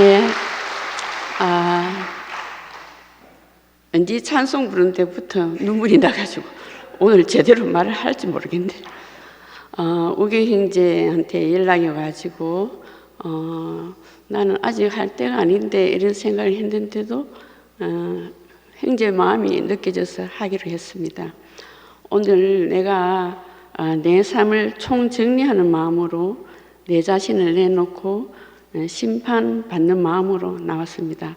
예, 왠지 찬송 부르는 때부터 눈물이 나가지고 오늘 제대로 말을 할지 모르겠네. 우경 형제한테 연락이 와가지고 나는 아직 할 때가 아닌데 이런 생각을 했는데도 형제 마음이 느껴져서 하기로 했습니다. 오늘 내가 내 삶을 총정리하는 마음으로 내 자신을 내놓고 심판받는 마음으로 나왔습니다.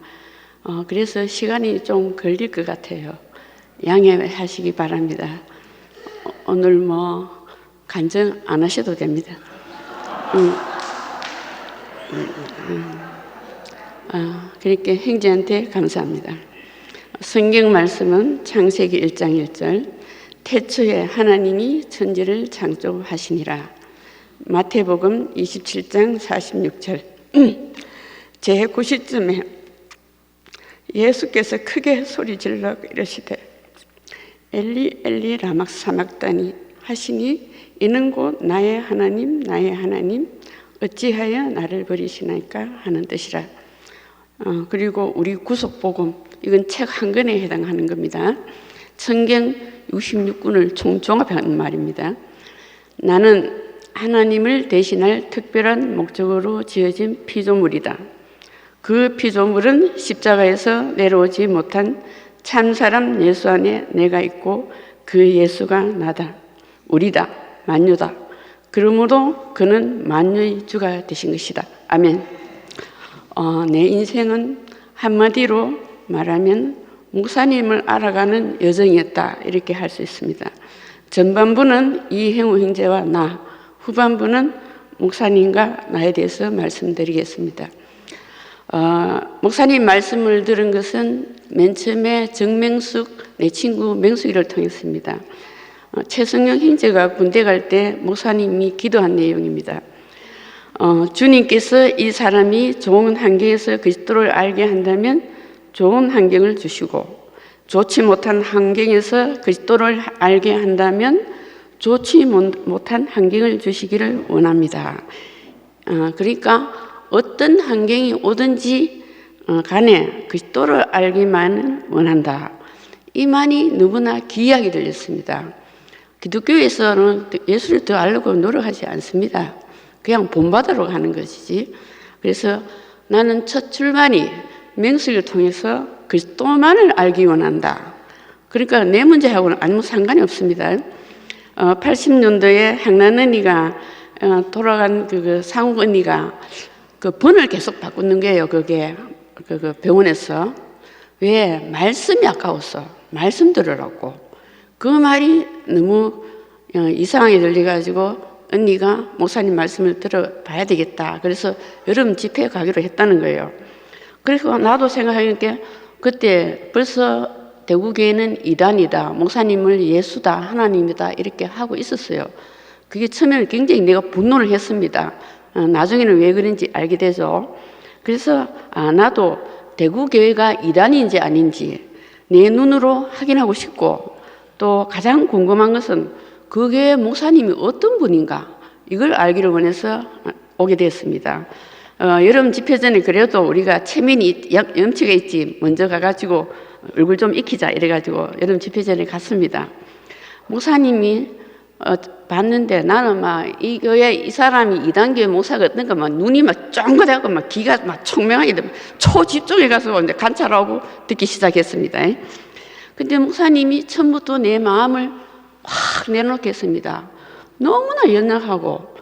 그래서 시간이 좀 걸릴 것 같아요. 양해하시기 바랍니다. 오늘 뭐 간증 안 하셔도 됩니다. 그러니까 형제한테 감사합니다. 성경 말씀은 창세기 1장 1절 태초에 하나님이 천지를 창조하시니라. 마태복음 27장 46절 제9시쯤에 예수께서 크게 소리질러 이르시되 엘리 엘리 라마 사막다니 하시니 이는 곧 나의 하나님 나의 하나님 어찌하여 나를 버리시나이까 하는 뜻이라. 그리고 우리 구속복음 이건 책 한 권에 해당하는 겁니다. 성경 66권을 총종합한 말입니다. 나는 하나님을 대신할 특별한 목적으로 지어진 피조물이다. 그 피조물은 십자가에서 내려오지 못한 참사람 예수 안에 내가 있고 그 예수가 나다. 우리다. 만유다. 그러므로 그는 만유의 주가 되신 것이다. 아멘. 내 인생은 한마디로 말하면 목사님을 알아가는 여정이었다. 이렇게 할 수 있습니다. 전반부는 이행우 형제와 나, 후반부는 목사님과 나에 대해서 말씀드리겠습니다. 목사님 말씀을 들은 것은 맨 처음에 정명숙 내 친구 명숙이를 통했습니다. 최성영 형제가 군대 갈 때 목사님이 기도한 내용입니다. 주님께서 이 사람이 좋은 환경에서 그리스도를 알게 한다면 좋은 환경을 주시고 좋지 못한 환경에서 그리스도를 알게 한다면 좋지 못한 환경을 주시기를 원합니다. 그러니까 어떤 환경이 오든지 간에 그리스도를 알기만 원한다. 이 말이 너무나 귀하게 들렸습니다. 기독교에서는 예수를 더 알려고 노력하지 않습니다. 그냥 본받으러 가는 것이지. 그래서 나는 첫 출발이 명식을 통해서 그리스도만을 알기 원한다. 그러니까 내 문제하고는 아무 상관이 없습니다. 80년도에 향란 언니가 돌아간 그 상욱 언니가 그 번을 계속 바꾸는 거예요. 그게 그 병원에서. 왜? 말씀이 아까웠어. 말씀 들으라고. 그 말이 너무 이상하게 들려가지고 언니가 목사님 말씀을 들어봐야 되겠다. 그래서 여름 집회 가기로 했다는 거예요. 그래서 나도 생각하니까 그때 벌써 대구교회는 이단이다. 목사님을 예수다. 하나님이다. 이렇게 하고 있었어요. 그게 처음에는 굉장히 내가 분노를 했습니다. 나중에는 왜 그런지 알게 되죠. 그래서 나도 대구교회가 이단인지 아닌지 내 눈으로 확인하고 싶고 또 가장 궁금한 것은 그 교회 목사님이 어떤 분인가 이걸 알기를 원해서 오게 됐습니다. 여름 집회 전에 그래도 우리가 체면이 염치가 있지 먼저 가가지고 얼굴 좀 익히자 이래가지고 여름 집회 전에 갔습니다. 목사님이 봤는데 나는 막 이 교회 이 사람이 이단교회 목사가 어떤가 막 눈이 막 쫑긋하고 막 귀가 막 총명하게 초집중해 가서 이제 관찰하고 듣기 시작했습니다. 근데 목사님이 처음부터 내 마음을 확 내놓겠습니다. 너무나 연약하고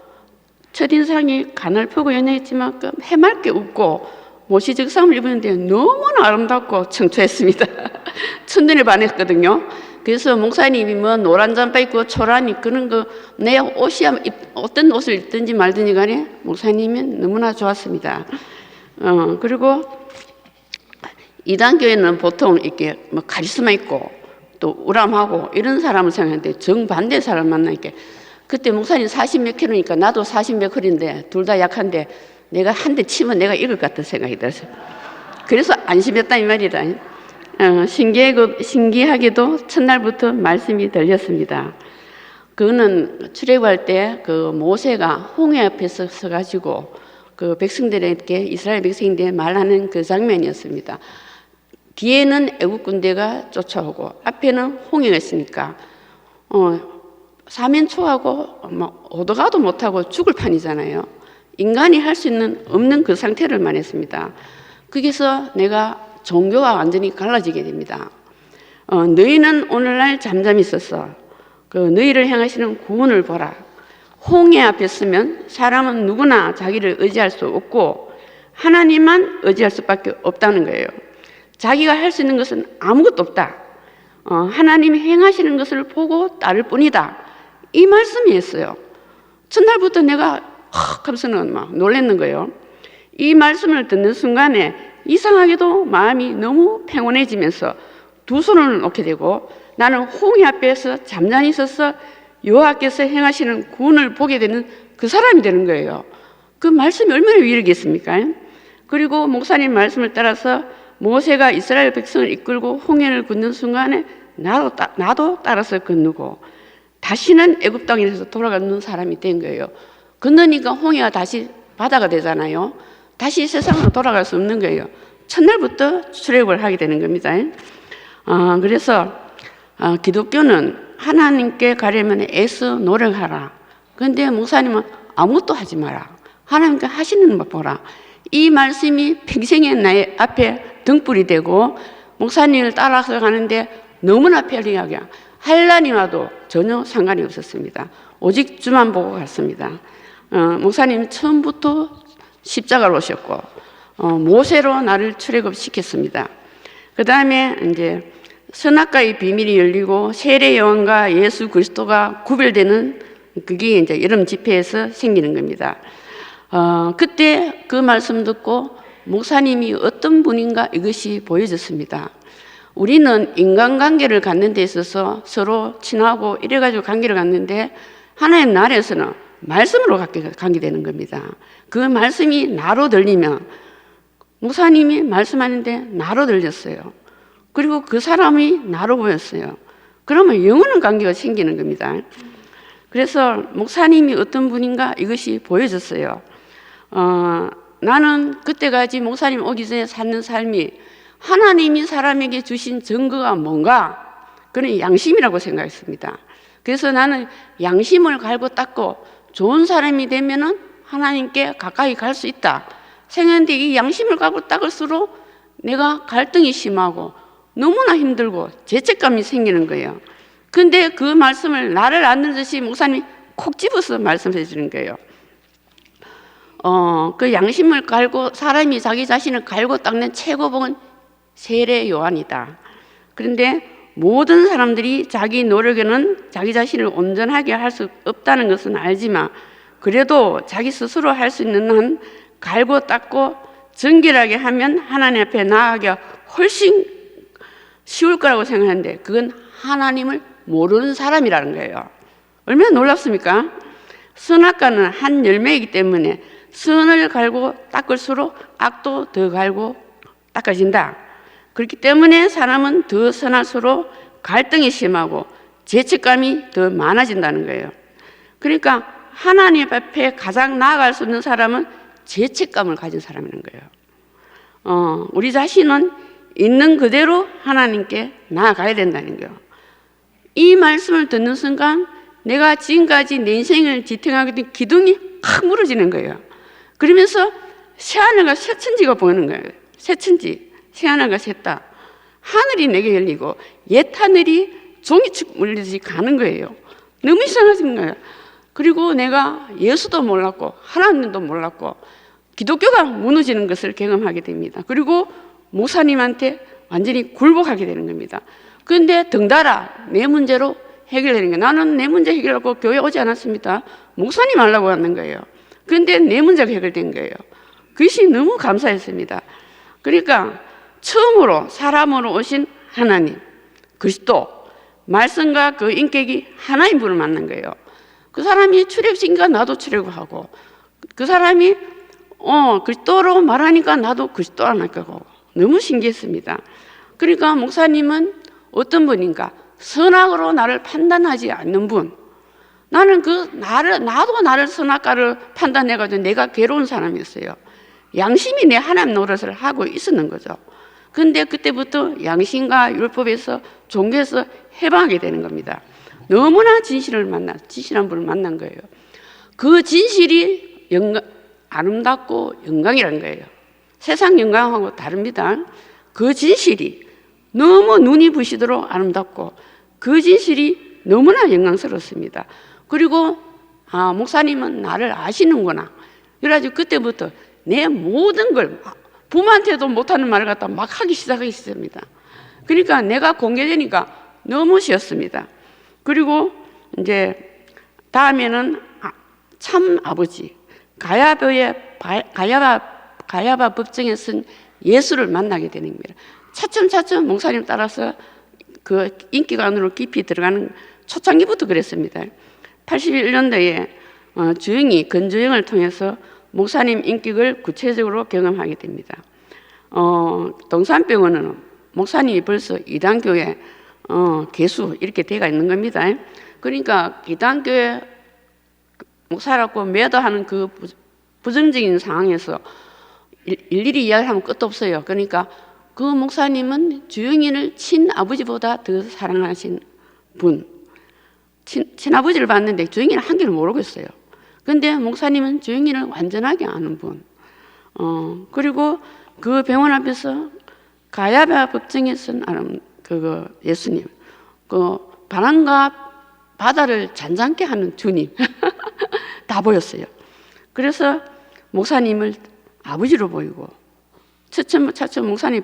첫인상이 가늘프고 연약했지만 해맑게 웃고 모시적상을 입었는데 너무나 아름답고 청초했습니다. 첫눈에 반했거든요. 그래서 목사님이 뭐 노란 잠바 입고 초라니 그런 거 내 옷이 어떤 옷을 입든지 말든지 간에 목사님은 너무나 좋았습니다. 그리고 이단교회는 보통 이렇게 뭐 카리스마 있고 또 우람하고 이런 사람을 생각하는데 정반대 사람 만나니까 그때 목사님 40몇 킬로니까 나도 40몇 킬로인데 둘 다 약한데 내가 한 대 치면 내가 이길 것 같은 생각이 들었어요. 그래서 안심했다 이 말이다. 신기하게도 첫날부터 말씀이 들렸습니다. 그거는 출애굽할 때 그 모세가 홍해 앞에 서가지고 그 백성들에게 이스라엘 백성인데 말하는 그 장면이었습니다. 뒤에는 애국 군대가 쫓아오고 앞에는 홍해가 있으니까 사면초하고 오도가도 못하고 죽을 판이잖아요. 인간이 할 수 있는 없는 그 상태를 말했습니다. 거기서 내가 종교가 완전히 갈라지게 됩니다. 너희는 오늘날 잠잠히 있었어. 그 너희를 향하시는 구원을 보라. 홍해 앞에 서면 사람은 누구나 자기를 의지할 수 없고 하나님만 의지할 수밖에 없다는 거예요. 자기가 할 수 있는 것은 아무것도 없다. 하나님이 행하시는 것을 보고 따를 뿐이다. 이 말씀이었어요. 첫날부터 내가 하면서는 막 놀랐는 거예요. 이 말씀을 듣는 순간에 이상하게도 마음이 너무 평온해지면서 두 손을 놓게 되고 나는 홍해 앞에서 잠잠히 있어서 여호와께서 행하시는 구원을 보게 되는 그 사람이 되는 거예요. 그 말씀이 얼마나 위력이겠습니까? 그리고 목사님 말씀을 따라서 모세가 이스라엘 백성을 이끌고 홍해를 건넌 순간에 나도 따라서 건너고 다시는 애굽 땅에서 돌아가는 사람이 된 거예요. 건너니까 홍해가 다시 바다가 되잖아요. 다시 세상으로 돌아갈 수 없는 거예요. 첫날부터 출애굽을 하게 되는 겁니다. 그래서 기독교는 하나님께 가려면 애써 노력하라. 그런데 목사님은 아무것도 하지 마라. 하나님께 하시는 것 보라. 이 말씀이 평생의 나의 앞에 등불이 되고 목사님을 따라서 가는데 너무나 편리하게 환난이 와도 전혀 상관이 없었습니다. 오직 주만 보고 갔습니다. 목사님 처음부터 십자가로 오셨고 모세로 나를 출애굽시켰습니다. 그 다음에 이제 선악과의 비밀이 열리고 세례 요한과 예수 그리스도가 구별되는 그게 이제 여름 집회에서 생기는 겁니다. 그때 그 말씀 듣고 목사님이 어떤 분인가 이것이 보여졌습니다. 우리는 인간관계를 갖는 데 있어서 서로 친하고 이래가지고 관계를 갖는데 하나님 나라에서는 말씀으로 관계되는 겁니다. 그 말씀이 나로 들리면 목사님이 말씀하는데 나로 들렸어요. 그리고 그 사람이 나로 보였어요. 그러면 영원한 관계가 생기는 겁니다. 그래서 목사님이 어떤 분인가 이것이 보여졌어요. 나는 그때까지 목사님 오기 전에 사는 삶이 하나님이 사람에게 주신 증거가 뭔가 그는 양심이라고 생각했습니다. 그래서 나는 양심을 갈고 닦고 좋은 사람이 되면은 하나님께 가까이 갈 수 있다 생각했는데 이 양심을 갈고 닦을수록 내가 갈등이 심하고 너무나 힘들고 죄책감이 생기는 거예요. 근데 그 말씀을 나를 안 듣듯이 목사님이 콕 집어서 말씀해 주는 거예요. 그 양심을 갈고 사람이 자기 자신을 갈고 닦는 최고봉은 세례 요한이다. 그런데 모든 사람들이 자기 노력에는 자기 자신을 온전하게 할 수 없다는 것은 알지만 그래도 자기 스스로 할 수 있는 한 갈고 닦고 정결하게 하면 하나님 앞에 나아가기가 훨씬 쉬울 거라고 생각하는데 그건 하나님을 모르는 사람이라는 거예요. 얼마나 놀랍습니까? 선악과는 한 열매이기 때문에 선을 갈고 닦을수록 악도 더 갈고 닦아진다. 그렇기 때문에 사람은 더 선할수록 갈등이 심하고 죄책감이 더 많아진다는 거예요. 그러니까 하나님 앞에 가장 나아갈 수 있는 사람은 죄책감을 가진 사람이라는 거예요. 우리 자신은 있는 그대로 하나님께 나아가야 된다는 거예요. 이 말씀을 듣는 순간 내가 지금까지 내 인생을 지탱하게 된 기둥이 확 무너지는 거예요. 그러면서 새하늘과 새천지가 보이는 거예요. 새천지, 새하늘과 새땅. 하늘이 내게 열리고 옛 하늘이 종이축 물리듯이 가는 거예요. 너무 이상하신 거예요. 그리고 내가 예수도 몰랐고 하나님도 몰랐고 기독교가 무너지는 것을 경험하게 됩니다. 그리고 목사님한테 완전히 굴복하게 되는 겁니다. 그런데 덩달아 내 문제로 해결되는 거예요. 나는 내 문제 해결하고 교회 오지 않았습니다. 목사님 하려고 왔는 거예요. 그런데 내 문제가 해결된 거예요. 그것이 너무 감사했습니다. 그러니까 처음으로 사람으로 오신 하나님, 그리스도, 말씀과 그 인격이 하나인 분을 만난 거예요. 그 사람이 출애굽시키니까 나도 출애굽하고 그 사람이 그리스도로 말하니까 나도 그리스도 하니까 너무 신기했습니다. 그러니까 목사님은 어떤 분인가? 선악으로 나를 판단하지 않는 분, 나는 나도 나를 선악과를 판단해가지고 내가 괴로운 사람이었어요. 양심이 내 하나님 노릇을 하고 있었는 거죠. 근데 그때부터 양심과 율법에서 종교에서 해방하게 되는 겁니다. 너무나 진실한 분을 만난 거예요. 그 진실이 아름답고 영광이라는 거예요. 세상 영광하고 다릅니다. 그 진실이 너무 눈이 부시도록 아름답고 그 진실이 너무나 영광스럽습니다. 그리고 목사님은 나를 아시는구나. 그래가지고 그때부터 내 모든 걸 부모한테도 못하는 말을 갖다 막 하기 시작했습니다. 그러니까 내가 공개되니까 너무 쉬웠습니다. 그리고 이제 다음에는 참 아버지 가야바 법정에 쓴 예수를 만나게 되는 겁니다. 차츰차츰 목사님 따라서 그 인기관으로 깊이 들어가는 초창기부터 그랬습니다. 81년도에 건조영을 통해서 목사님 인격을 구체적으로 경험하게 됩니다. 동산병원은 목사님이 벌써 이단교회 개수 이렇게 돼가 있는 겁니다. 그러니까 이단교회 목사라고 매도하는 그 부정적인 상황에서 일일이 이야기하면 끝도 없어요. 그러니까 그 목사님은 주영인을 친아버지보다 더 사랑하신 분, 친아버지를 봤는데 주영인을 한 개를 모르고 있어요. 근데 목사님은 주영인을 완전하게 아는 분. 그리고 그 병원 앞에서 가야바 법정에 쓴 예수님, 그 바람과 바다를 잔잔케 하는 주님 다 보였어요. 그래서 목사님을 아버지로 보이고 차츰 목사님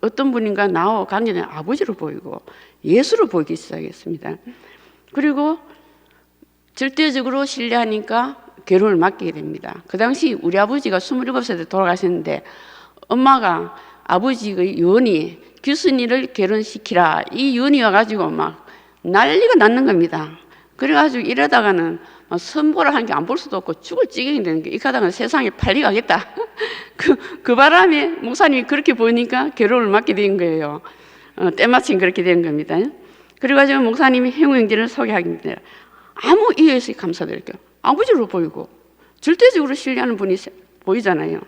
어떤 분인가 나와 관계된 아버지로 보이고 예수로 보이기 시작했습니다. 그리고 절대적으로 신뢰하니까 결혼을 맡기게 됩니다. 그 당시 우리 아버지가 27세 때 돌아가셨는데 엄마가 아버지의 유언이 규순이를 결혼시키라 이 유언이 와가지고 막 난리가 났는 겁니다. 그래가지고 이러다가는 선보를 한 게 안 볼 수도 없고 죽을 지경이 되는 게 이렇게 하다가 세상에 팔려가겠다. 그 바람에 목사님이 그렇게 보니까 결혼을 맡게 된 거예요. 때마침 그렇게 된 겁니다. 그래가지고 목사님이 행우 형제를 소개하게 됩니다. 아무 이유 없이 감사드릴게요. 아버지로 보이고 절대적으로 신뢰하는 분이 보이잖아요.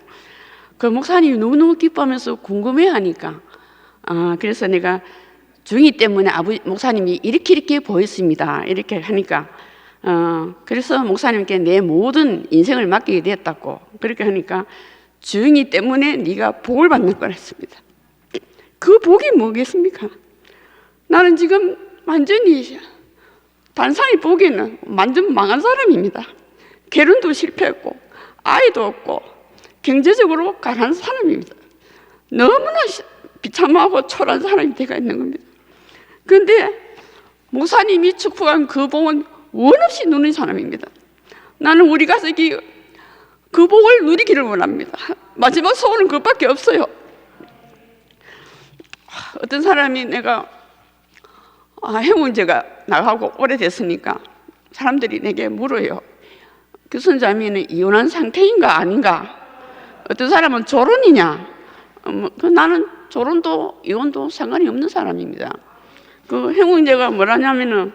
그 목사님이 너무너무 기뻐하면서 궁금해하니까 그래서 내가 중이 때문에 목사님이 이렇게 보였습니다. 이렇게 하니까 그래서 목사님께 내 모든 인생을 맡기게 되었다고 그렇게 하니까 주인이 때문에 네가 복을 받는 거라 했습니다. 그 복이 뭐겠습니까? 나는 지금 완전히 단상이 보기에는 완전 망한 사람입니다. 결혼도 실패했고 아이도 없고 경제적으로 가난한 사람입니다. 너무나 비참하고 초라한 사람이 되어 있는 겁니다. 그런데 목사님이 축복한 그 복은 원없이 누리는 사람입니다. 나는 우리 가족이 그 복을 누리기를 원합니다. 마지막 소원은 그것밖에 없어요. 어떤 사람이 내가 해운제가 나가고 오래됐으니까 사람들이 내게 물어요. 교수자매는 이혼한 상태인가 아닌가? 어떤 사람은 졸혼이냐? 나는 졸혼도 이혼도 상관이 없는 사람입니다. 그 해운제가 뭐라냐면은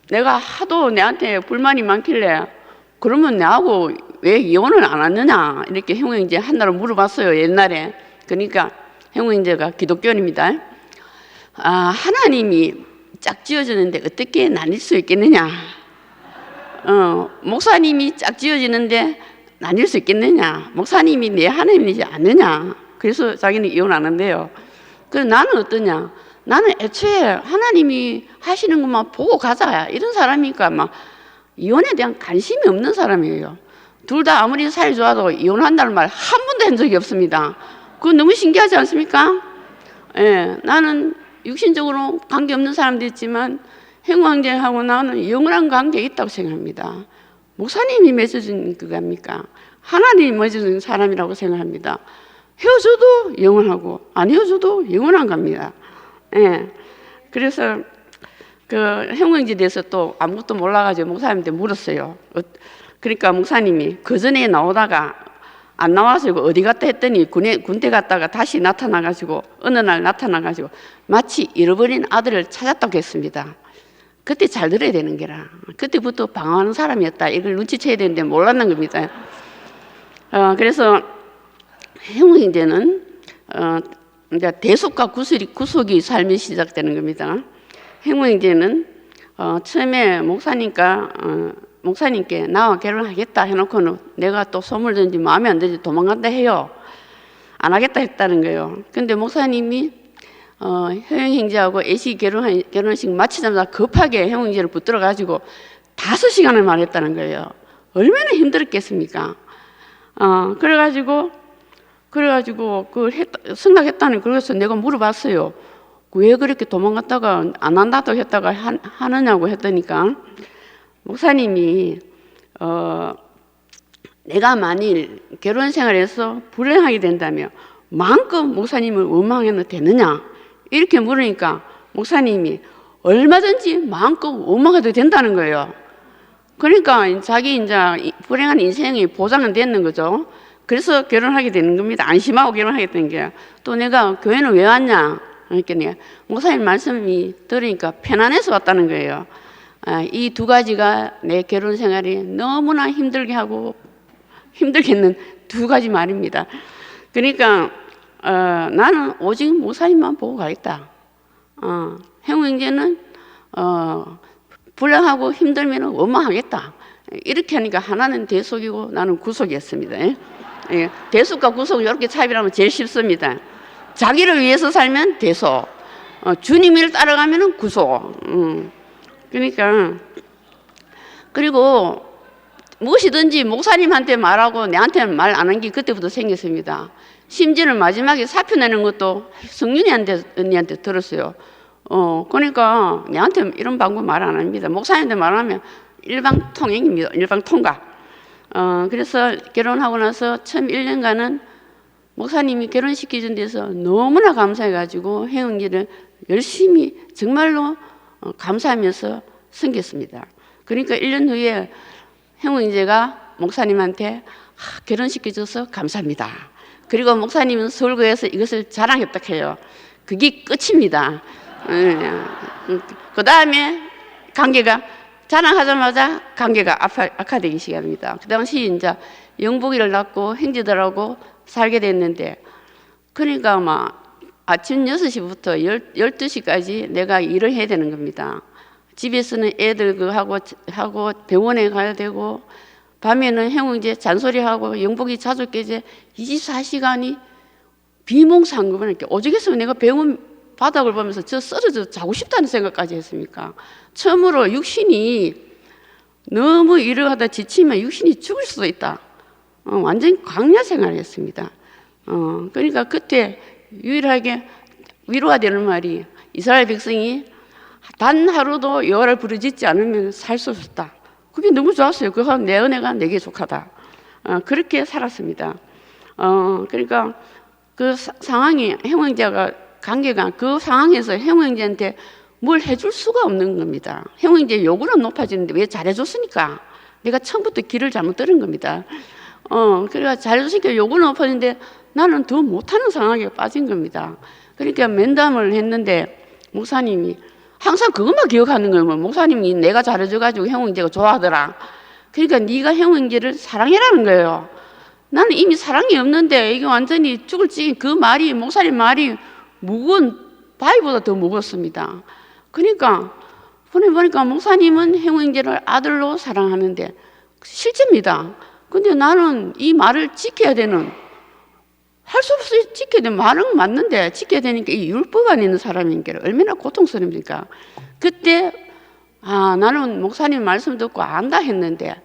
내가 하도 내한테 불만이 많길래 그러면 내하고 왜 이혼을 안 하느냐 이렇게 형님제 한나를 물어봤어요. 옛날에. 그러니까 형님제가 기독교인입니다. 하나님이 짝지어지는데 어떻게 나뉠 수 있겠느냐? 목사님이 짝지어지는데 나뉠 수 있겠느냐? 목사님이 내 하나님이지 않느냐? 그래서 자기는 이혼 안 한대요. 그래서 나는 어떠냐? 나는 애초에 하나님이 하시는 것만 보고 가자 이런 사람이니까 막 이혼에 대한 관심이 없는 사람이에요. 둘 다 아무리 사이 좋아도 이혼한다는 말 한 번도 한 적이 없습니다. 그거 너무 신기하지 않습니까? 예, 나는 육신적으로 관계없는 사람도 있지만 행왕제하고 나는 영원한 관계에 있다고 생각합니다. 목사님이 맺어준 그겁니까? 하나님이 맺어준 사람이라고 생각합니다. 헤어져도 영원하고 안 헤어져도 영원한 겁니다. 예. 그래서 그 행왕제에 대해서 또 아무것도 몰라가지고 목사님한테 물었어요. 그러니까 목사님이 그 전에 나오다가 안 나와가지고 어디 갔다 했더니 군대 갔다가 다시 나타나가지고 어느 날 나타나가지고 마치 잃어버린 아들을 찾았다고 했습니다. 그때 잘 들어야 되는 게라. 그때부터 방황하는 사람이었다. 이걸 눈치채야 되는데 몰랐는 겁니다. 그래서 행운행제는 이제 대속과 구속이 삶이 시작되는 겁니다. 행운행제는 처음에 목사님께 나와 결혼하겠다 해놓고는 내가 또 소문을 듣는지 마음에 안 들지 도망간다 해요. 안 하겠다 했다는 거예요. 근데 목사님이 행운행제하고 애시 결혼식 마치자마자 급하게 행운행제를 붙들어가지고 5시간을 말했다는 거예요. 얼마나 힘들었겠습니까? 그래가지고 승낙했다는 그래서 내가 물어봤어요. 왜 그렇게 도망갔다가 안 한다고 했다가 하느냐고 했더니까 목사님이 내가 만일 결혼 생활에서 불행하게 된다면 마음껏 목사님을 원망해도 되느냐 이렇게 물으니까 목사님이 얼마든지 마음껏 원망해도 된다는 거예요. 그러니까 자기 이제 불행한 인생이 보장은 됐는 거죠. 그래서 결혼하게 되는 겁니다. 안심하고 결혼하게 된 게. 또 내가 교회는 왜 왔냐? 그러니까 목사님 말씀이 들으니까 편안해서 왔다는 거예요. 이 2가지가 내 결혼 생활이 너무나 힘들게 했는 2가지 말입니다. 그러니까 나는 오직 목사님만 보고 가겠다. 행운행제는 불행하고 힘들면 원망하겠다. 이렇게 하니까 하나는 대속이고 나는 구속이었습니다. 대속과 구속 이렇게 차별하면 제일 쉽습니다. 자기를 위해서 살면 대속, 주님을 따라가면 구속. 그러니까 그리고 무엇이든지 목사님한테 말하고 내한테는 말 안 한 게 그때부터 생겼습니다. 심지어는 마지막에 사표 내는 것도 성윤이 언니한테 들었어요. 그러니까 내한테 이런 방법 말 안 합니다. 목사님한테 말하면 일방통행입니다. 일방통과. 그래서 결혼하고 나서 처음 1년간은 목사님이 결혼시키준 데서 너무나 감사해가지고 행운기를 열심히 정말로 감사하면서 섬겼습니다. 그러니까 1년 후에 행운제가 목사님한테 결혼시켜줘서 감사합니다. 그리고 목사님은 서울교회에서 이것을 자랑했다 해요. 그게 끝입니다. 그 다음에 관계가 자랑하자마자 관계가 악화되기 시작합니다. 그 당시 이제 영복이를 낳고 행제들하고 살게 됐는데, 그러니까 막 아침 6시부터 12시까지 내가 일을 해야 되는 겁니다. 집에서는 애들 하고 병원에 가야 되고, 밤에는 행운제 잔소리하고 영복이 자주 깨제 24시간이 비몽사몽을 이렇게 오죽했으면 내가 병원 바닥을 보면서 저 쓰러져 자고 싶다는 생각까지 했습니까? 처음으로 육신이 너무 일을 하다 지치면 육신이 죽을 수도 있다. 완전히 광야 생활을 했습니다. 그러니까 그때 유일하게 위로가 되는 말이 이스라엘 백성이 단 하루도 여호와를 부르짖지 않으면 살 수 없었다. 그게 너무 좋았어요. 그거 내 은혜가 내게 속하다. 그렇게 살았습니다. 그러니까 그 상황이 행운제가 관계가 그 상황에서 행운제한테 뭘 해줄 수가 없는 겁니다. 행운제 요구는 높아지는데 왜 잘해줬으니까 내가 처음부터 길을 잘못 들은 겁니다. 그러니까 잘해줬으니까 요구는 높아지는데 나는 더 못하는 상황에 빠진 겁니다. 그러니까 면담을 했는데 목사님이 항상 그것만 기억하는 거예요. 목사님이 내가 잘해줘가지고 행운제가 좋아하더라. 그러니까 네가 행운제를 사랑해라는 거예요. 나는 이미 사랑이 없는데 이게 완전히 죽을 찌긴 그 말이 목사님 말이 무거운 바위보다 더 무겁습니다. 그러니까 보니까 목사님은 행운제를 아들로 사랑하는데 실제입니다. 근데 나는 이 말을 지켜야 되는, 할 수 없이 지켜야 되는, 말은 맞는데 지켜야 되니까 이 율법 안에 있는 사람인 게 얼마나 고통스럽습니까? 그때 나는 목사님 말씀 듣고 안다 했는데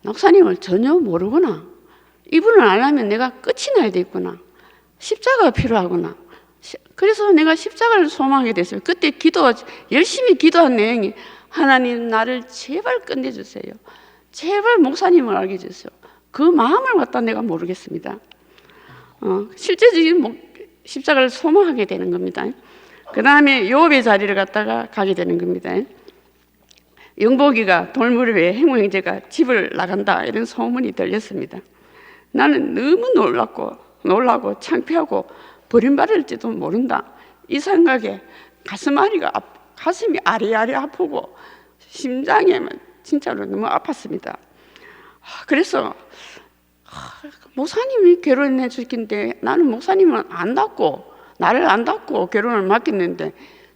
목사님을 전혀 모르구나. 이분을 안 하면 내가 끝이 나야 되겠구나. 십자가가 필요하구나. 그래서 내가 십자가를 소망하게 됐어요. 그때 열심히 기도한 내용이 하나님 나를 제발 끝내주세요. 제발 목사님을 알게 해주세요. 그 마음을 갖다 내가 모르겠습니다. 실제적인 십자가를 소망하게 되는 겁니다. 그 다음에 요업의 자리를 갖다가 가게 되는 겁니다. 영복이가 돌무렵에 행운형제가 집을 나간다 이런 소문이 들렸습니다. 나는 너무 놀라고 창피하고 버림받을지도 모른다 이 생각에 가슴앓이가 가슴이 아리아리 아프고 심장에 진짜로 너무 아팠습니다. 그래서 목사님이 결혼해 주긴데 나는 목사님은 안다고, 나를 안다고 결혼을 맡겼는데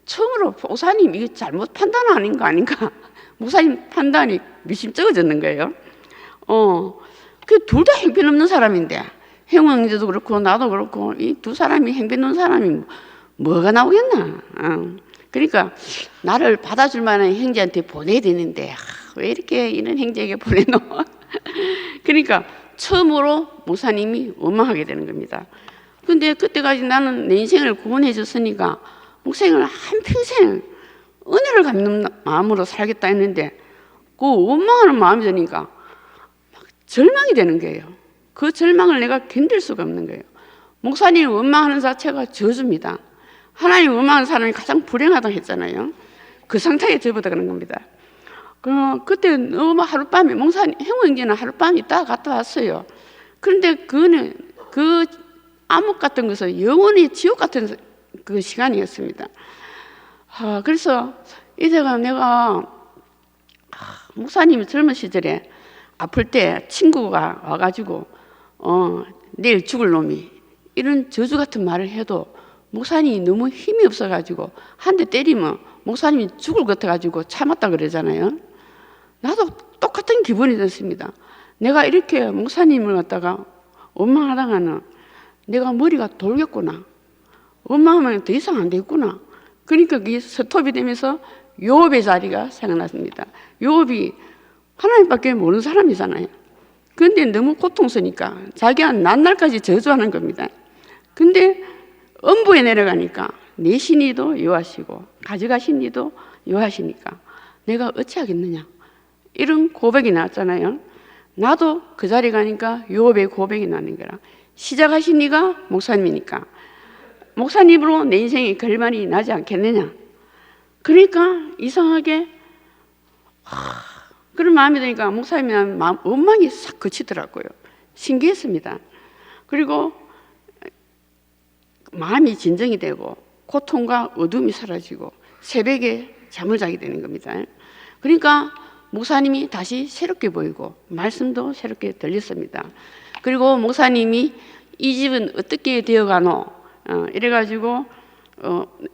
처음으로 목사님이 이게 잘못 판단하는 거 아닌가, 목사님 판단이 미심쩍어졌는 거예요. 그 둘 다 형편없는 사람인데, 형우 형제도 그렇고 나도 그렇고 이 두 사람이 형편없는 사람이 뭐가 나오겠나. 그러니까 나를 받아줄 만한 형제한테 보내야 되는데 왜 이렇게 이런 형제에게 보내노? 그러니까 처음으로 목사님이 원망하게 되는 겁니다. 근데 그때까지 나는 내 인생을 구원해 줬으니까 목생을 한평생 은혜를 갚는 마음으로 살겠다 했는데 그 원망하는 마음이 드니까 막 절망이 되는 거예요. 그 절망을 내가 견딜 수가 없는 거예요. 목사님 원망하는 자체가 저주입니다. 하나님 원망하는 사람이 가장 불행하다고 했잖아요. 그 상태에 접어드는 겁니다. 그때 너무 하룻밤에 목사님 형우 형제는 하룻밤 있다가 갔다 왔어요. 그런데 그거는 그 암흑 같은 것은 영원히 지옥 같은 그 시간이었습니다. 그래서 이제가 내가 목사님이 젊은 시절에 아플 때 친구가 와가지고 내일 죽을 놈이 이런 저주 같은 말을 해도 목사님이 너무 힘이 없어가지고 한 대 때리면 목사님이 죽을 것 같아가지고 참았다 그러잖아요. 나도 똑같은 기분이 됐습니다. 내가 이렇게 목사님을 갖다가 원망하다가는 내가 머리가 돌겠구나, 원망하면 더 이상 안 되겠구나. 그러니까 그게 스톱이 되면서 요업의 자리가 생각났습니다. 요업이 하나님밖에 모르는 사람이잖아요. 그런데 너무 고통스러우니까 자기가 낮날까지 저주하는 겁니다. 근데 음부에 내려가니까 내 신이도 요하시고 가져가신 이도 요하시니까 내가 어찌하겠느냐, 이런 고백이 나왔잖아요. 나도 그 자리 가니까 요업의 고백이 나는 거라. 시작하신 이가 목사님이니까 목사님으로 내 인생에 결말이 나지 않겠느냐. 그러니까 이상하게 그런 마음이 드니까 목사님이란 원망이 싹 그치더라고요. 신기했습니다. 그리고 마음이 진정이 되고 고통과 어둠이 사라지고 새벽에 잠을 자게 되는 겁니다. 그러니까 목사님이 다시 새롭게 보이고 말씀도 새롭게 들렸습니다. 그리고 목사님이 이 집은 어떻게 되어가노? 이래가지고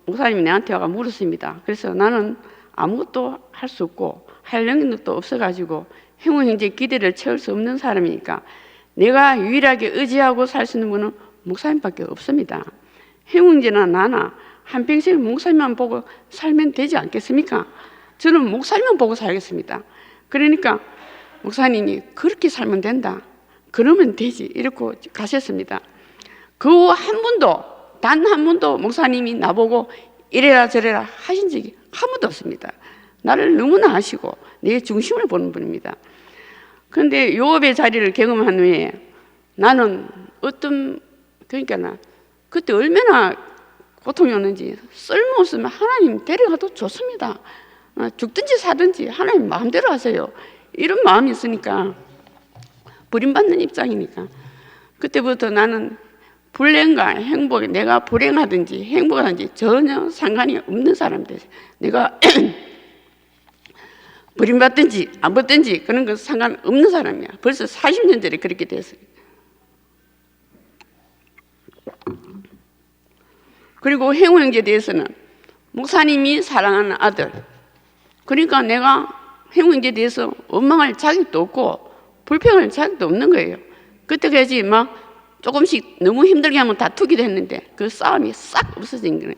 목사님이 내한테 와가 물었습니다. 그래서 나는 아무것도 할 수 없고 할 능력도 없어가지고 형우 형제 기대를 채울 수 없는 사람이니까 내가 유일하게 의지하고 살 수 있는 분은 목사님밖에 없습니다. 형우 형제나 나나 한평생 목사님만 보고 살면 되지 않겠습니까? 저는 목사님만 보고 살겠습니다. 그러니까 목사님이 그렇게 살면 된다, 그러면 되지, 이렇게 가셨습니다. 그 한 번도, 단 한 번도 목사님이 나보고 이래라 저래라 하신 적이 한 번도 없습니다. 나를 너무나 아시고 내 중심을 보는 분입니다. 그런데 요업의 자리를 경험한 후에 나는 그러니까 나 그때 얼마나 고통이 오는지, 쓸모없으면 하나님 데려가도 좋습니다. 죽든지 사든지 하나님 마음대로 하세요, 이런 마음이 있으니까, 버림받는 입장이니까. 그때부터 나는 불행과 행복에, 내가 불행하든지 행복하든지 전혀 상관이 없는 사람 됐어요. 내가 버림받든지 안 받든지 그런 거 상관없는 사람이야. 벌써 40년 전에 그렇게 됐어요. 그리고 행우 형제에 대해서는 목사님이 사랑하는 아들, 그러니까 내가 행우 형제에 대해서 원망할 자격도 없고 불평할 자격도 없는 거예요. 그때까지 막 조금씩 너무 힘들게 하면 다투기도 했는데 그 싸움이 싹 없어진 거예요.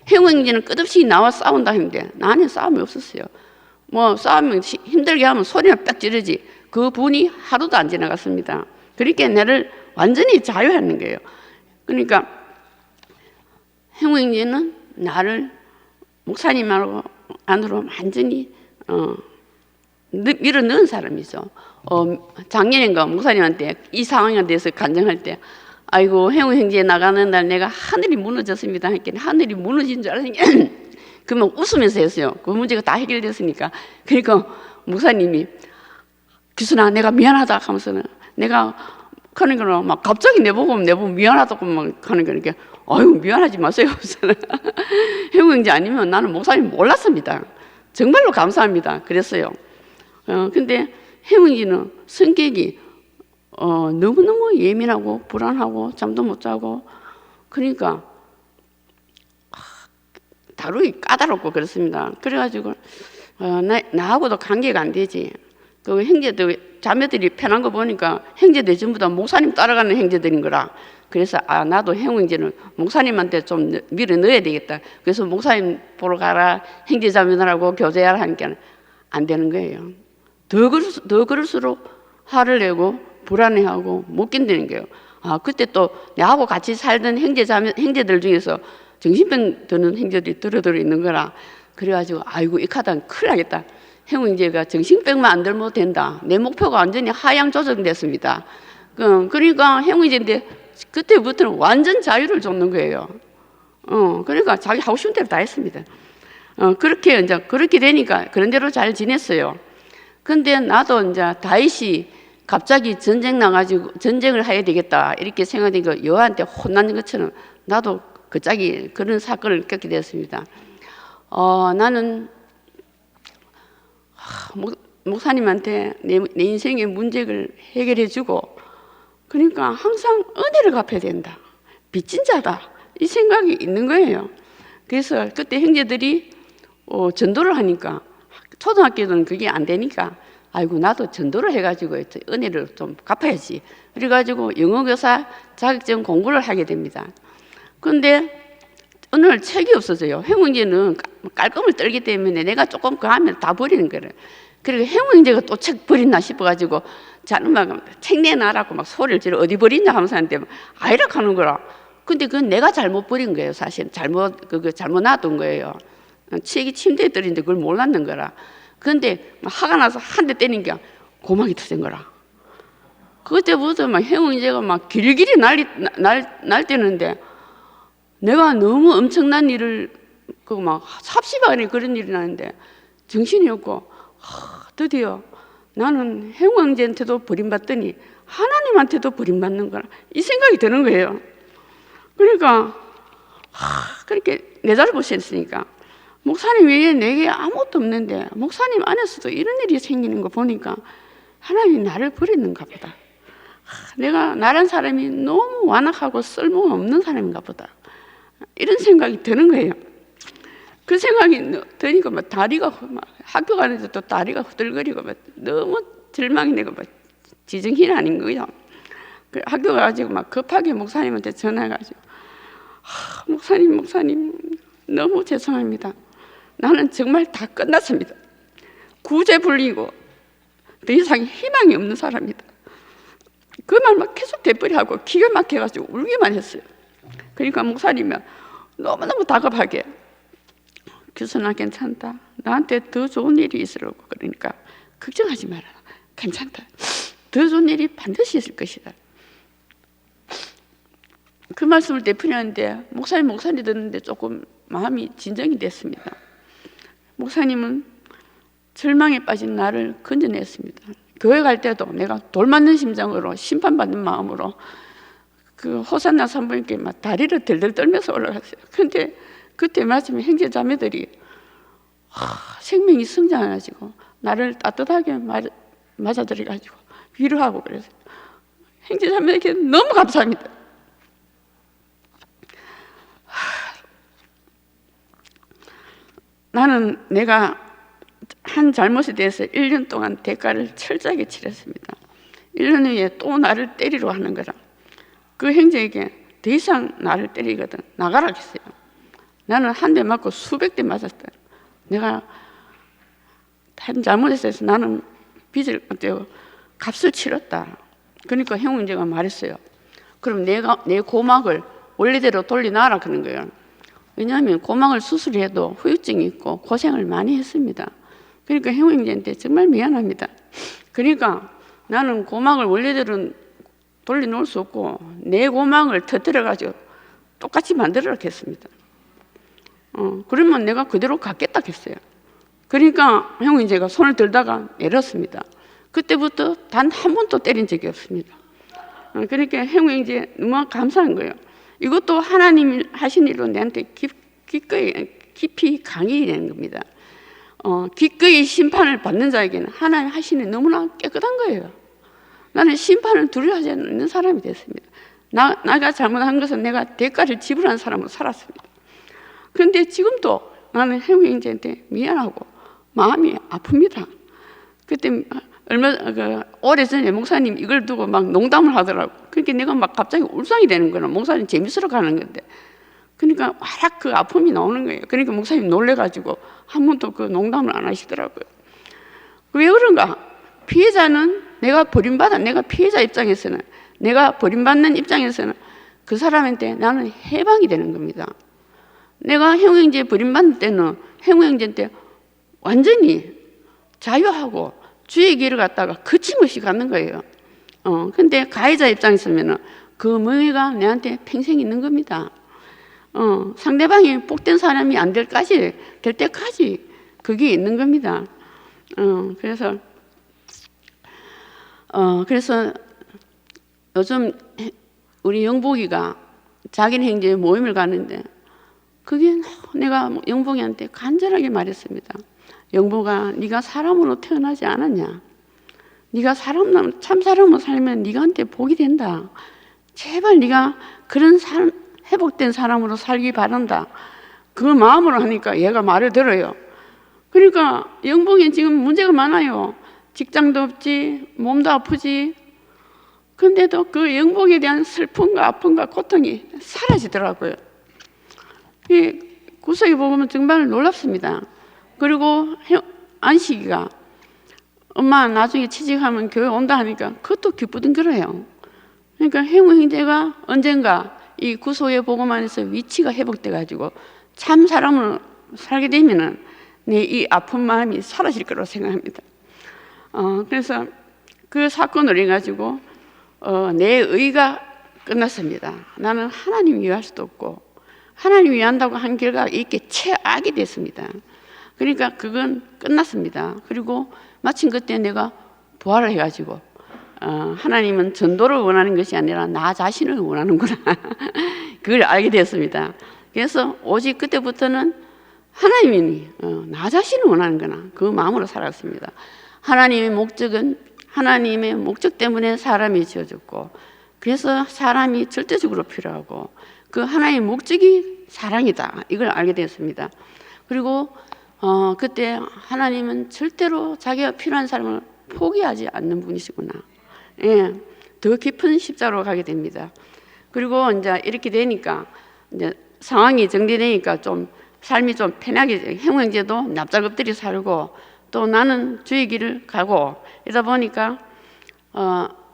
행우 형제는 끝없이 나와 싸운다 했는데 나는 싸움이 없었어요. 뭐 싸우면 힘들게 하면 소리나 딱 지르지 그 분이 하루도 안 지나갔습니다. 그러니까 나를 완전히 자유하는 거예요. 그러니까 행우 형제는 나를 목사님 안으로 완전히 밀어 넣은 사람이죠. 작년인가 목사님한테 이 상황에 대해서 간증할 때, 아이고 행우 형제 나가는 날 내가 하늘이 무너졌습니다 했더니 하늘이 무너진 줄 알았으니까 그러면 웃으면서 했어요. 그 문제가 다 해결됐으니까. 그러니까 목사님이, 규순아 내가 미안하다 하면서는 내가 하는 거는 막 갑자기 내보고 미안하다고 막 하는 거니까 아유 미안하지 마세요. 형우 형제 아니면 나는 목사님 몰랐습니다. 정말로 감사합니다. 그랬어요. 근데 형우 형제는 성격이 너무너무 예민하고 불안하고 잠도 못 자고 그러니까 다루기 까다롭고 그렇습니다. 그래가지고 나하고도 관계가 안 되지. 그 형제들 자매들이 편한 거 보니까 형제들 전부 다 목사님 따라가는 형제들인 거라. 그래서 나도 형우 형제는 목사님한테 좀 밀어 넣어야 되겠다. 그래서 목사님 보러 가라, 형제 자매들하고 교제하라 하니까 안 되는 거예요. 더 그럴수록 화를 내고 불안해하고 못 견디는 거예요. 그때 또 나하고 같이 살던 형제들 중에서 정신병 드는 형제들이 들어 있는 거라. 그래가지고 아이고 이 카드는 큰일 나겠다. 형우 형제가 정신병만 안 들면 된다. 내 목표가 완전히 하향 조정됐습니다. 그러니까 형우 형제인데 그때부터는 완전 자유를 줬는 거예요. 그러니까 자기 하고 싶은 대로 다 했습니다. 그렇게 되니까 그런 대로 잘 지냈어요. 근데 나도 이제 다윗이 갑자기 전쟁을 해야 되겠다 이렇게 생각하니까 여호와한테 혼난 것처럼 나도 갑자기 그런 사건을 겪게 되었습니다. 나는 목사님한테 내 인생의 문제를 해결해주고 그러니까 항상 은혜를 갚아야 된다. 빚진 자다. 이 생각이 있는 거예요. 그래서 그때 형제들이 전도를 하니까 초등학교는 그게 안 되니까 아이고 나도 전도를 해가지고 은혜를 좀 갚아야지. 그래가지고 영어교사 자격증 공부를 하게 됩니다. 그런데 어느 날 책이 없어져요. 형우 형제는 깔끔을 떨기 때문에 내가 조금 그 하면 다 버리는 거예요. 그리고 형우 형제가 또 책 버린다 싶어가지고 자는 막 책 내놔라고 막 소리를 지르 어디 버리냐 하면서 하는데 아이라 하는 거라. 근데 그건 내가 잘못 버린 거예요. 사실 잘못 놔둔 거예요. 책이 침대에 떨어진데 그걸 몰랐는 거라. 그런데 화가 나서 한 대 때린 게 고막이 터진 거라. 그때부터 막 형우 형제가 막 길길이 날뛰는데 내가 너무 엄청난 일을 막 삽시간에 그런 일이 나는데 정신이 없고 드디어 나는 형우 형제한테도 버림받더니 하나님한테도 버림받는 거라 이 생각이 드는 거예요. 그러니까 그렇게 내 잘못이었으니까 목사님 외에 내게 아무것도 없는데 목사님 안에서도 이런 일이 생기는 거 보니까 하나님이 나를 버리는가 보다. 내가 나란 사람이 너무 완악하고 쓸모없는 사람인가 보다. 이런 생각이 드는 거예요. 그 생각이 드니까 막 다리가 막 학교 가는데 또 다리가 후들거리고 막 너무 절망이 되고 막 지정신 아닌 거예요. 그 학교 가가지고 막 급하게 목사님한테 전화해가지고 목사님 너무 죄송합니다. 나는 정말 다 끝났습니다. 구제불능이고 더 이상 희망이 없는 사람이다. 그 말만 계속 되풀이하고 기가 막혀가지고 울기만 했어요. 그러니까 목사님이 너무너무 다급하게 교수나 괜찮다. 나한테 더 좋은 일이 있으려고 그러니까 걱정하지 마라. 괜찮다. 더 좋은 일이 반드시 있을 것이다. 그 말씀을 되풀이하는데 목사님 듣는데 조금 마음이 진정이 됐습니다. 목사님은 절망에 빠진 나를 건져냈습니다. 교회 갈 때도 내가 돌 맞는 심장으로 심판받는 마음으로 그 호산나 산부인께 막 다리를 덜덜 떨면서 올라갔어요. 그런데 그때 마침에 형제 자매들이 생명이 성장해가지고 나를 따뜻하게 맞아들여가지고 위로하고 그래서 형제 자매에게 너무 감사합니다. 나는 내가 한 잘못에 대해서 1년 동안 대가를 철저하게 치렀습니다. 1년 후에 또 나를 때리려 하는 거라. 그 형제에게 더 이상 나를 때리거든 나가라 했어요. 나는 한 대 맞고 수백 대 맞았다. 내가 한 잘못했어. 나는 빚을 값을 치렀다. 그러니까 형은 제가 말했어요. 그럼 내가 내 고막을 원래대로 돌려놔라 그런 거예요. 왜냐하면 고막을 수술해도 후유증이 있고 고생을 많이 했습니다. 그러니까 형님한테 정말 미안합니다. 그러니까 나는 고막을 원래대로 돌려놓을 수 없고 내 고막을 터뜨려가지고 똑같이 만들어라 했습니다. 그러면 내가 그대로 갖겠다 했어요. 그러니까 형은 제가 손을 들다가 내렸습니다. 그때부터 단 한 번도 때린 적이 없습니다. 그러니까 행위행제 너무 감사한 거예요. 이것도 하나님이 하신 일로 내한테 깊이 강의 되는 겁니다. 기꺼이 심판을 받는 자에게는 하나님 하시는 일 너무나 깨끗한 거예요. 나는 심판을 두려워하지 않는 사람이 됐습니다. 나가 잘못한 것은 내가 대가를 지불한 사람으로 살았습니다. 그런데 지금도 나는 행위행제한테 미안하고 마음이 아픕니다. 그때 오래전에 목사님 이걸 두고 막 농담을 하더라고. 그러니까 내가 막 갑자기 울상이 되는 거야. 목사님 재밌으러 가는 건데. 그러니까 와락 그 아픔이 나오는 거예요. 그러니까 목사님 놀래가지고 한 번도 그 농담을 안 하시더라고요. 왜 그런가? 피해자는 내가 피해자 입장에서는, 내가 버림받는 입장에서는 그 사람한테 나는 해방이 되는 겁니다. 내가 행위행제 버림받는 때는 행위행제 때 완전히 자유하고 주의 길을 갖다가 거침없이 가는 거예요. 근데 가해자 입장에서는 그 명예가 내한테 평생 있는 겁니다. 상대방이 복된 사람이 안 될 때까지 그게 있는 겁니다. 그래서 요즘 우리 영복이가 자기 행제 모임을 가는데 그게 내가 영복이한테 간절하게 말했습니다. 영복아, 네가 사람으로 태어나지 않았냐? 네가 참 사람으로 살면 네가한테 복이 된다. 제발 네가 그런 회복된 사람으로 살기 바란다. 그 마음으로 하니까 얘가 말을 들어요. 그러니까 영복이 지금 문제가 많아요. 직장도 없지, 몸도 아프지. 근데도 그 영복에 대한 슬픔과 아픔과 고통이 사라지더라고요. 이 구석에 보면 정말 놀랍습니다. 그리고 안식이가 엄마 나중에 취직하면 교회 온다 하니까 그것도 기쁘던 거예요. 그러니까 행위행제가 언젠가 이 구소의 복음 안에서 위치가 회복돼 가지고 참 사람으로 살게 되면은 내 이 아픈 마음이 사라질 거라고 생각합니다. 그래서 그 사건을 해가지고 내 의가 끝났습니다. 나는 하나님 위할 수도 없고 하나님 위한다고 한 결과가 이렇게 최악이 됐습니다. 그러니까 그건 끝났습니다. 그리고 마침 그때 내가 부활을 해가지고 하나님은 전도를 원하는 것이 아니라 나 자신을 원하는구나. 그걸 알게 됐습니다. 그래서 오직 그때부터는 하나님이 나 자신을 원하는구나. 그 마음으로 살았습니다. 하나님의 목적 때문에 사람이 지어졌고, 그래서 사람이 절대적으로 필요하고 그 하나님의 목적이 사랑이다. 이걸 알게 됐습니다. 그리고 그때 하나님은 절대로 자기가 필요한 사람을 포기하지 않는 분이시구나. 예, 더 깊은 십자로 가게 됩니다. 그리고 이제 이렇게 되니까 이제 상황이 정리되니까 좀 삶이 좀 편하게 행위행제도 납작엎드려 살고 또 나는 주의 길을 가고 이러다 보니까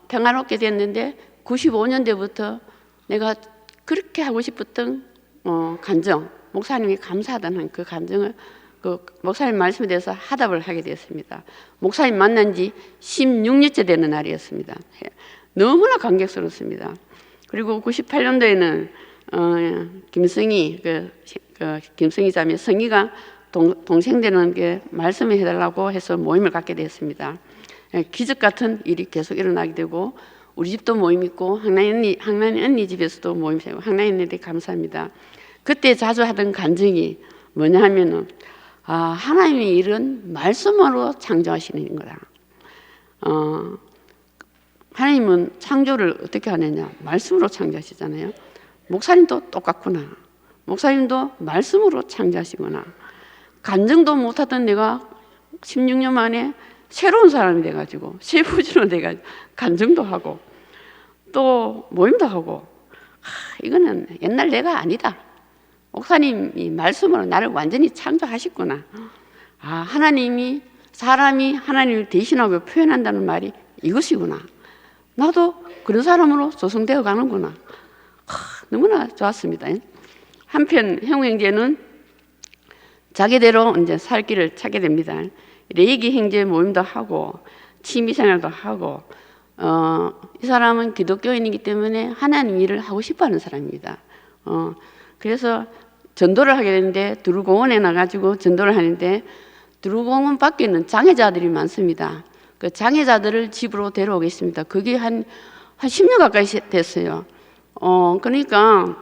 평화롭게 됐는데 95년대부터 내가 그렇게 하고 싶었던 간정, 목사님이 감사하다는 그 간정을 그 목사님 말씀에 대해서 화답을 하게 되었습니다. 목사님 만난 지 16년째 되는 날이었습니다. 너무나 감격스럽습니다. 그리고 98년도에는 김성희 김성희 자매 성희가 동생 되는 게 말씀을 해달라고 해서 모임을 갖게 됐습니다. 기적 같은 일이 계속 일어나게 되고 우리 집도 모임 있고 항나이 언니 집에서도 모임 세고 항나이 언니한테 감사합니다. 그때 자주 하던 간증이 뭐냐 하면은 하나님의 일은 말씀으로 창조하시는 거다. 하나님은 창조를 어떻게 하느냐? 말씀으로 창조하시잖아요. 목사님도 똑같구나. 목사님도 말씀으로 창조하시구나. 간증도 못하던 내가 16년 만에 새로운 사람이 돼가지고 세부지로 돼가지고 간증도 하고 또 모임도 하고 이거는 옛날 내가 아니다. 목사님이 말씀으로 나를 완전히 창조하셨구나. 하나님이 사람이 하나님을 대신하고 표현한다는 말이 이것이구나. 나도 그런 사람으로 조성되어 가는구나. 너무나 좋았습니다. 한편 행위행제는 자기대로 이제 살 길을 찾게 됩니다. 레이기 행제 모임도 하고 취미생활도 하고 이 사람은 기독교인이기 때문에 하나님 일을 하고 싶어하는 사람입니다. 그래서 전도를 하게 되는데 두루공원에 나가지고 전도를 하는데 두루공원 밖에는 장애자들이 많습니다. 그 장애자들을 집으로 데려오겠습니다. 그게 한 한 10년 가까이 됐어요. 그러니까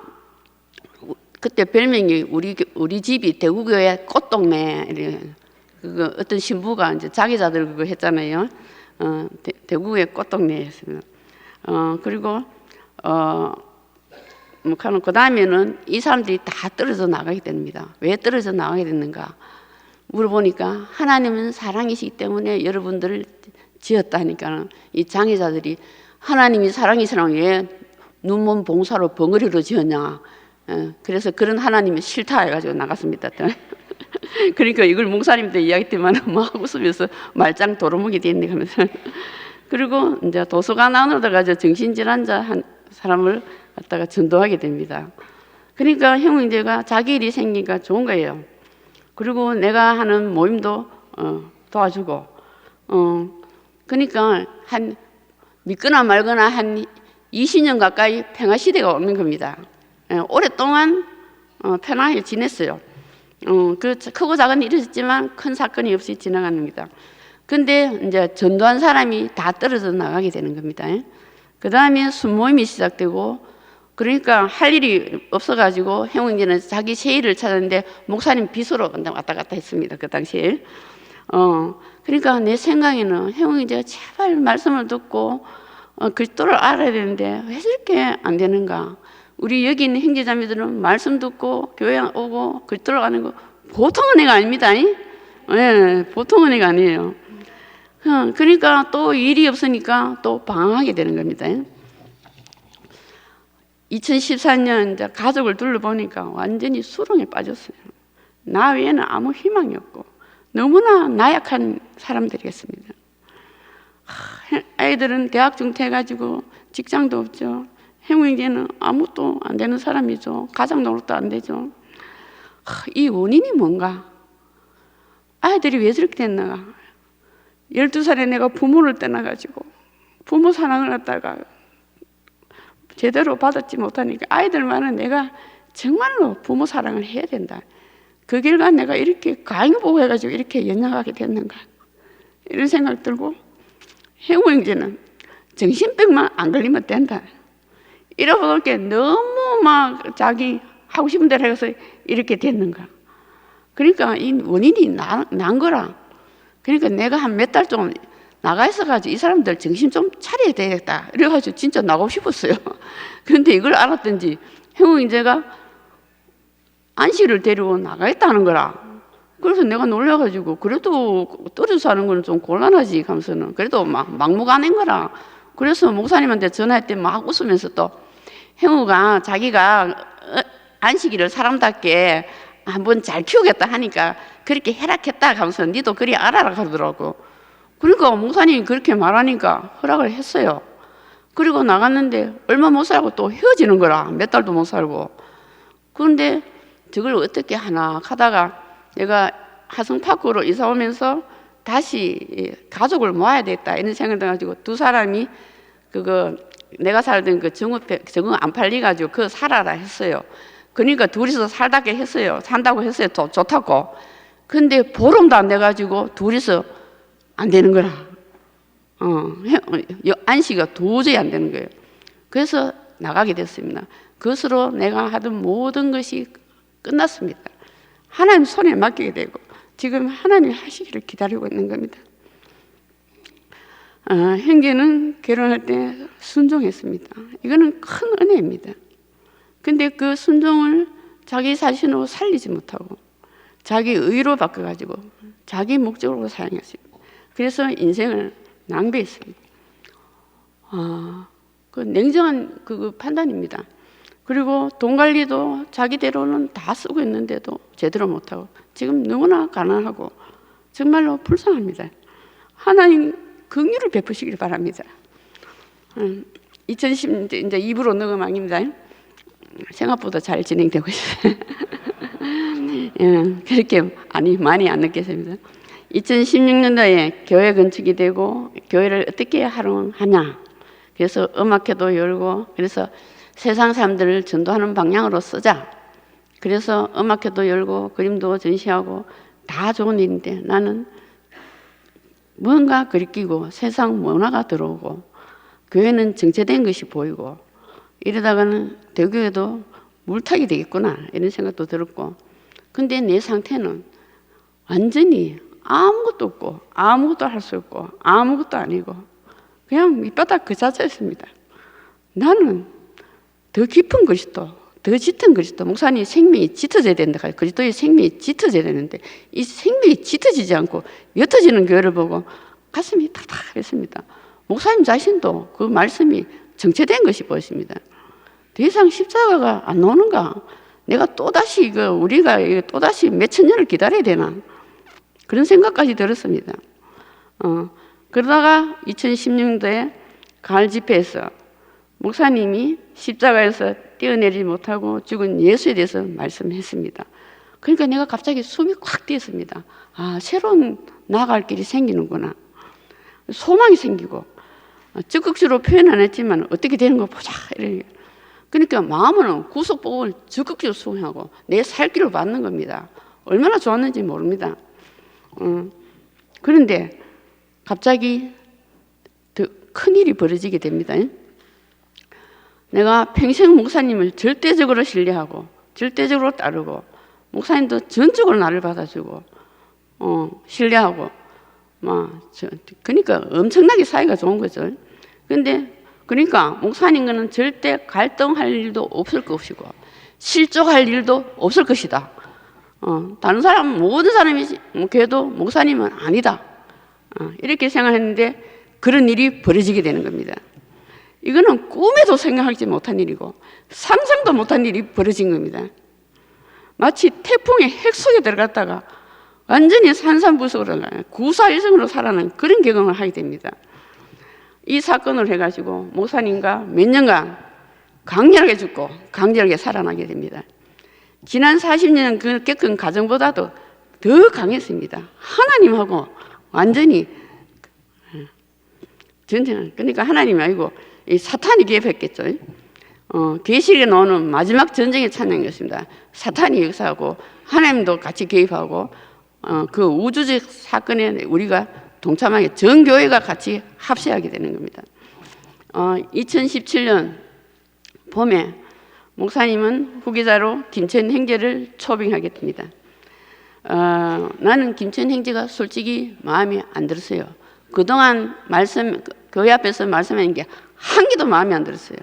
그때 별명이 우리 집이 대구교회 꽃동네. 그거 어떤 신부가 이제 자기자들 그거 했잖아요. 대구교회 꽃동네였어요. 그리고 그 다음에는 이 사람들이 다 떨어져 나가게 됩니다. 왜 떨어져 나가게 됐는가 물어보니까 하나님은 사랑이시기 때문에 여러분들을 지었다니까 이 장애자들이 하나님이 사랑이시라면 왜 눈먼 봉사로 벙어리로 지었냐. 그래서 그런 하나님이 싫다 해가지고 나갔습니다. 그러니까 이걸 목사님들 이야기 때만 막 웃으면서 말짱 도루묵이 됐네 하면서 그리고 이제 도서관 안으로 들어가서 정신질환자 한 사람을 갖다가 전도하게 됩니다. 그러니까 형제가 자기 일이 생기니까 좋은 거예요. 그리고 내가 하는 모임도 도와주고 그러니까 한 믿거나 말거나 한 20년 가까이 평화시대가 오는 겁니다. 오랫동안 편하게 지냈어요. 그 크고 작은 일이 있었지만 큰 사건이 없이 지나갑니다. 근데 이제 전도한 사람이 다 떨어져 나가게 되는 겁니다. 그 다음에 순모임이 시작되고 그러니까 할 일이 없어가지고 형제는 자기 세일을 찾았는데 목사님 빚으로 왔다 갔다 했습니다. 그 당시에. 그러니까 내 생각에는 형제가 제발 말씀을 듣고 그리스도를 알아야 되는데 왜 저렇게 안 되는가. 우리 여기 있는 형제자매들은 말씀 듣고 교회 오고 그리스도를 아는 거 보통 은혜가 아닙니다. 네, 보통 은혜가 아니에요. 그러니까 또 일이 없으니까 또 방황하게 되는 겁니다. 2014년 이제 가족을 둘러보니까 완전히 수렁에 빠졌어요. 나 외에는 아무 희망이 없고 너무나 나약한 사람들이겠습니다. 아이들은 대학 중퇴해가지고 직장도 없죠. 형제는 아무것도 안 되는 사람이죠. 가정 노릇도 안 되죠. 이 원인이 뭔가? 아이들이 왜 저렇게 됐나? 12살에 내가 부모를 떠나가지고 부모 사랑을 갖다가 제대로 받았지 못하니까 아이들만은 내가 정말로 부모 사랑을 해야 된다. 그 결과 내가 이렇게 강요보고 해가지고 이렇게 연약하게 됐는가 이런 생각 들고 해우 형제는 정신병만 안 걸리면 된다. 이렇게 너무 막 자기 하고 싶은 대로 해서 이렇게 됐는가. 그러니까 이 원인이 난 거라. 그러니까 내가 한 몇 달 동안 나가 있어가지고 이 사람들 정신 좀 차려야 되겠다. 이래가지고 진짜 나가고 싶었어요. 그런데 이걸 알았던지 형우 이제가 안씨를 데리고 나가겠다는 거라. 그래서 내가 놀라가지고 그래도 떨어져 사는 건 좀 곤란하지 하면서는 그래도 막 막무가내인 거라. 그래서 목사님한테 전화했더니 막 웃으면서 또 형우가 자기가 안식일을 사람답게 한번 잘 키우겠다 하니까 그렇게 해락했다 하면서 니도 그리 알아라 하더라고. 그러니까 목사님이 그렇게 말하니까 허락을 했어요. 그리고 나갔는데 얼마 못 살고 또 헤어지는 거라. 몇 달도 못 살고. 그런데 저걸 어떻게 하나 하다가 내가 하성파크로 이사 오면서 다시 가족을 모아야 되겠다 이런 생각을 해가지고 두 사람이 그거 내가 살던 그 정읍 안 팔려가지고 그거 살아라 했어요. 그러니까 둘이서 살다게 했어요. 산다고 했어요. 좋다고. 근데 보름도 안 돼가지고 둘이서 안 되는 거라. 안식이 도저히 안 되는 거예요. 그래서 나가게 됐습니다. 그것으로 내가 하던 모든 것이 끝났습니다. 하나님 손에 맡기게 되고 지금 하나님 하시기를 기다리고 있는 겁니다. 형제는 결혼할 때 순종했습니다. 이거는 큰 은혜입니다. 근데 그 순종을 자기 자신으로 살리지 못하고 자기 의로 바꿔가지고 자기 목적으로 사용했습니다. 그래서 인생을 낭비했습니다. 그 냉정한 그 판단입니다. 그리고 돈 관리도 자기대로는 다 쓰고 있는데도 제대로 못하고 지금 너무나 가난하고 정말로 불쌍합니다. 하나님 긍휼을 베푸시길 바랍니다. 2010 이제 2부로 녹음합니다. 생각보다 잘 진행되고 있어요. 그렇게 많이 안 느꼈습니다. 2016년도에 교회 건축이 되고 교회를 어떻게 활용하냐. 그래서 음악회도 열고 그래서 세상 사람들을 전도하는 방향으로 쓰자. 그래서 음악회도 열고 그림도 전시하고 다 좋은 일인데 나는 뭔가 그리끼고 세상 문화가 들어오고 교회는 정체된 것이 보이고 이러다가는 대교회도 물타기 되겠구나 이런 생각도 들었고, 근데 내 상태는 완전히 아무것도 없고 아무것도 할 수 없고 아무것도 아니고 그냥 밑바닥 그 자체였습니다. 나는 더 깊은 그리스도, 더 짙은 그리스도, 목사님 생명이 짙어져야 된다. 그리스도의 생명이 짙어져야 되는데 이 생명이 짙어지지 않고 옅어지는 교회를 보고 가슴이 탁탁했습니다. 목사님 자신도 그 말씀이 정체된 것이 보였습니다. 더 이상 십자가가 안 나오는가? 내가 또다시 우리가 또다시 몇천 년을 기다려야 되나? 그런 생각까지 들었습니다. 그러다가 2016년도에 가을 집회에서 목사님이 십자가에서 뛰어내리지 못하고 죽은 예수에 대해서 말씀했습니다. 그러니까 내가 갑자기 숨이 콱 뛰었습니다. 아, 새로운 나아갈 길이 생기는구나. 소망이 생기고, 적극적으로 표현 안 했지만 어떻게 되는 거 보자. 그러니까 마음은 구속복음을 적극적으로 수행하고 내 살 길을 받는 겁니다. 얼마나 좋았는지 모릅니다. 그런데 갑자기 더 큰일이 벌어지게 됩니다. 내가 평생 목사님을 절대적으로 신뢰하고 절대적으로 따르고 목사님도 전적으로 나를 받아주고 신뢰하고 그러니까 엄청나게 사이가 좋은 거죠. 근데 그러니까 목사님과는 절대 갈등할 일도 없을 것이고 실족할 일도 없을 것이다. 다른 사람 모든 사람이 그래도 목사님은 아니다. 이렇게 생각했는데 그런 일이 벌어지게 되는 겁니다. 이거는 꿈에도 생각하지 못한 일이고 상상도 못한 일이 벌어진 겁니다. 마치 태풍의 핵 속에 들어갔다가 완전히 산산부석으로 구사일생으로 살아난 그런 경험을 하게 됩니다. 이 사건을 해가지고 목사님과 몇 년간 강렬하게 죽고 강렬하게 살아나게 됩니다. 지난 40년 그 겪은 가정보다도 더 강했습니다. 하나님하고 완전히 전쟁을. 그러니까 하나님이 아니고 이 사탄이 개입했겠죠. 계시록에 나오는 마지막 전쟁의 찬양이었습니다. 사탄이 역사하고 하나님도 같이 개입하고 그 우주적 사건에 우리가 동참하게 전 교회가 같이 합세하게 되는 겁니다. 2017년 봄에 목사님은 후계자로 김천 행제를 초빙하게 됩니다. 나는 김천 행제가 솔직히 마음에 안 들었어요. 그동안 교회 앞에서 말씀하는 게 한 개도 마음에 안 들었어요.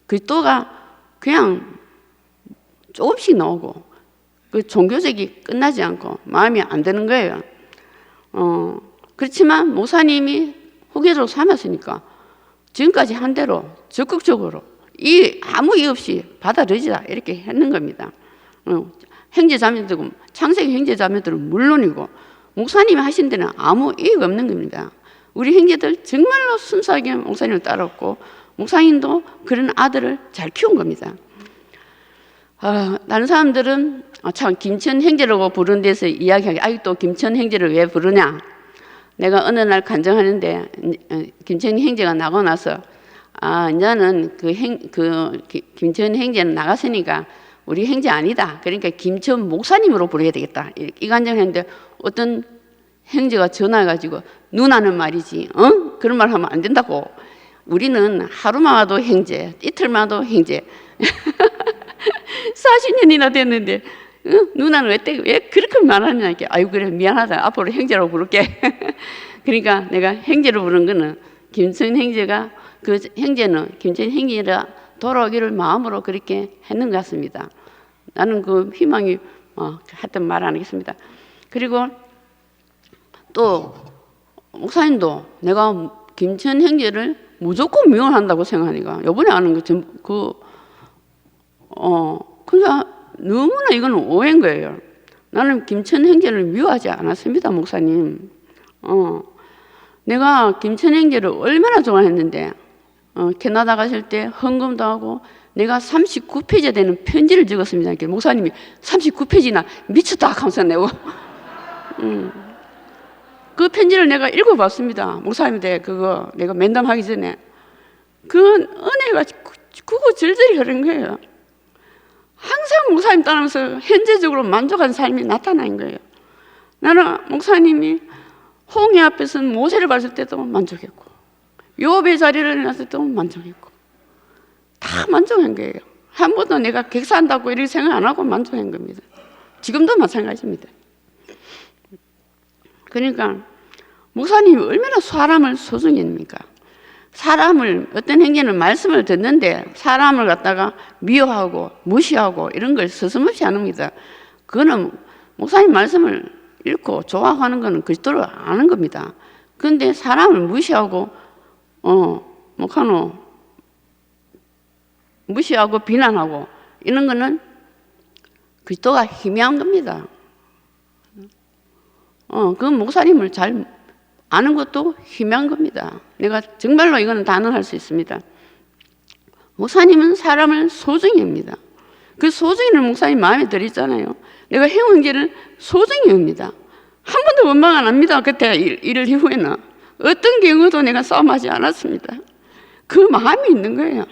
그리스도가 그냥 조금씩 나오고 그 종교적이 끝나지 않고 마음에 안 드는 거예요. 그렇지만 목사님이 후계자로 삼았으니까 지금까지 한 대로 적극적으로 아무 이유 없이 받아들이자 이렇게 했는 겁니다. 행제자매들은 창세기 행제자매들은 물론이고 목사님이 하신 데는 아무 이유가 없는 겁니다. 우리 형제들 정말로 순수하게 목사님을 따랐고 목사님도 그런 아들을 잘 키운 겁니다. 다른 사람들은 참 김천 형제라고 부르는 데서 이야기하기 아직도 김천 형제를 왜 부르냐. 내가 어느 날 간증하는데 김천 형제가 나고 나서 이제는 김천 형제는 나갔으니까 우리 형제 아니다. 그러니까 김천 목사님으로 부르야 되겠다. 이 간증했는데 어떤 형제가 전화해가지고 누나는 말이지 그런 말 하면 안 된다고. 우리는 하루만 와도 형제, 이틀만 와도 형제. 40년이나 됐는데 누나는 왜 그렇게 말하냐. 아이고 그래 미안하다. 앞으로 형제라고 부를게. 그러니까 내가 형제로 부른 거는 김천 형제가 그 형제는 김천 형제라 돌아오기를 마음으로 그렇게 했는 것 같습니다. 나는 그 희망이 하여튼 말 안 하겠습니다. 그리고 또 목사님도 내가 김천 형제를 무조건 미워한다고 생각하니까 요번에 아는 그러니까 너무나 이건 오해인 거예요. 나는 김천 형제를 미워하지 않았습니다, 목사님. 내가 김천 형제를 얼마나 좋아했는데 캐나다 가실 때 헌금도 하고 내가 39페이지 되는 편지를 적었습니다. 목사님이 39페이지나 미쳤다 하면서 내고 그 편지를 내가 읽어봤습니다. 목사님한테 그거 내가 면담하기 전에 그 은혜가 그거 절절히 흐른 거예요. 항상 목사님 따르면서 현재적으로 만족한 삶이 나타난 거예요. 나는 목사님이 홍해 앞에서 모세를 봤을 때도 만족했고 요배 자리를 놨을 때 만족했고 다 만족한 거예요. 한 번도 내가 객사한다고 이렇게 생각 안 하고 만족한 겁니다. 지금도 마찬가지입니다. 그러니까 목사님이 얼마나 사람을 소중히 합니까? 사람을 어떤 행위는 말씀을 듣는데 사람을 갖다가 미워하고 무시하고 이런 걸 서슴없이 안 합니다. 그거는 목사님 말씀을 읽고 좋아하는 거는 그리스도를 아는 겁니다. 그런데 사람을 무시하고 무시하고 비난하고 이런 거는 그리스도가 희미한 겁니다. 그 목사님을 잘 아는 것도 희미한 겁니다. 내가 정말로 이거는 단언할 수 있습니다. 목사님은 사람을 소중히 합니다. 그 소중히는 목사님 마음에 들었잖아요. 내가 해온 길을 소중히 합니다. 한 번도 원망 안 합니다. 그때 일을 이후에는 어떤 경우도 내가 싸움하지 않았습니다. 그 마음이 있는 거예요.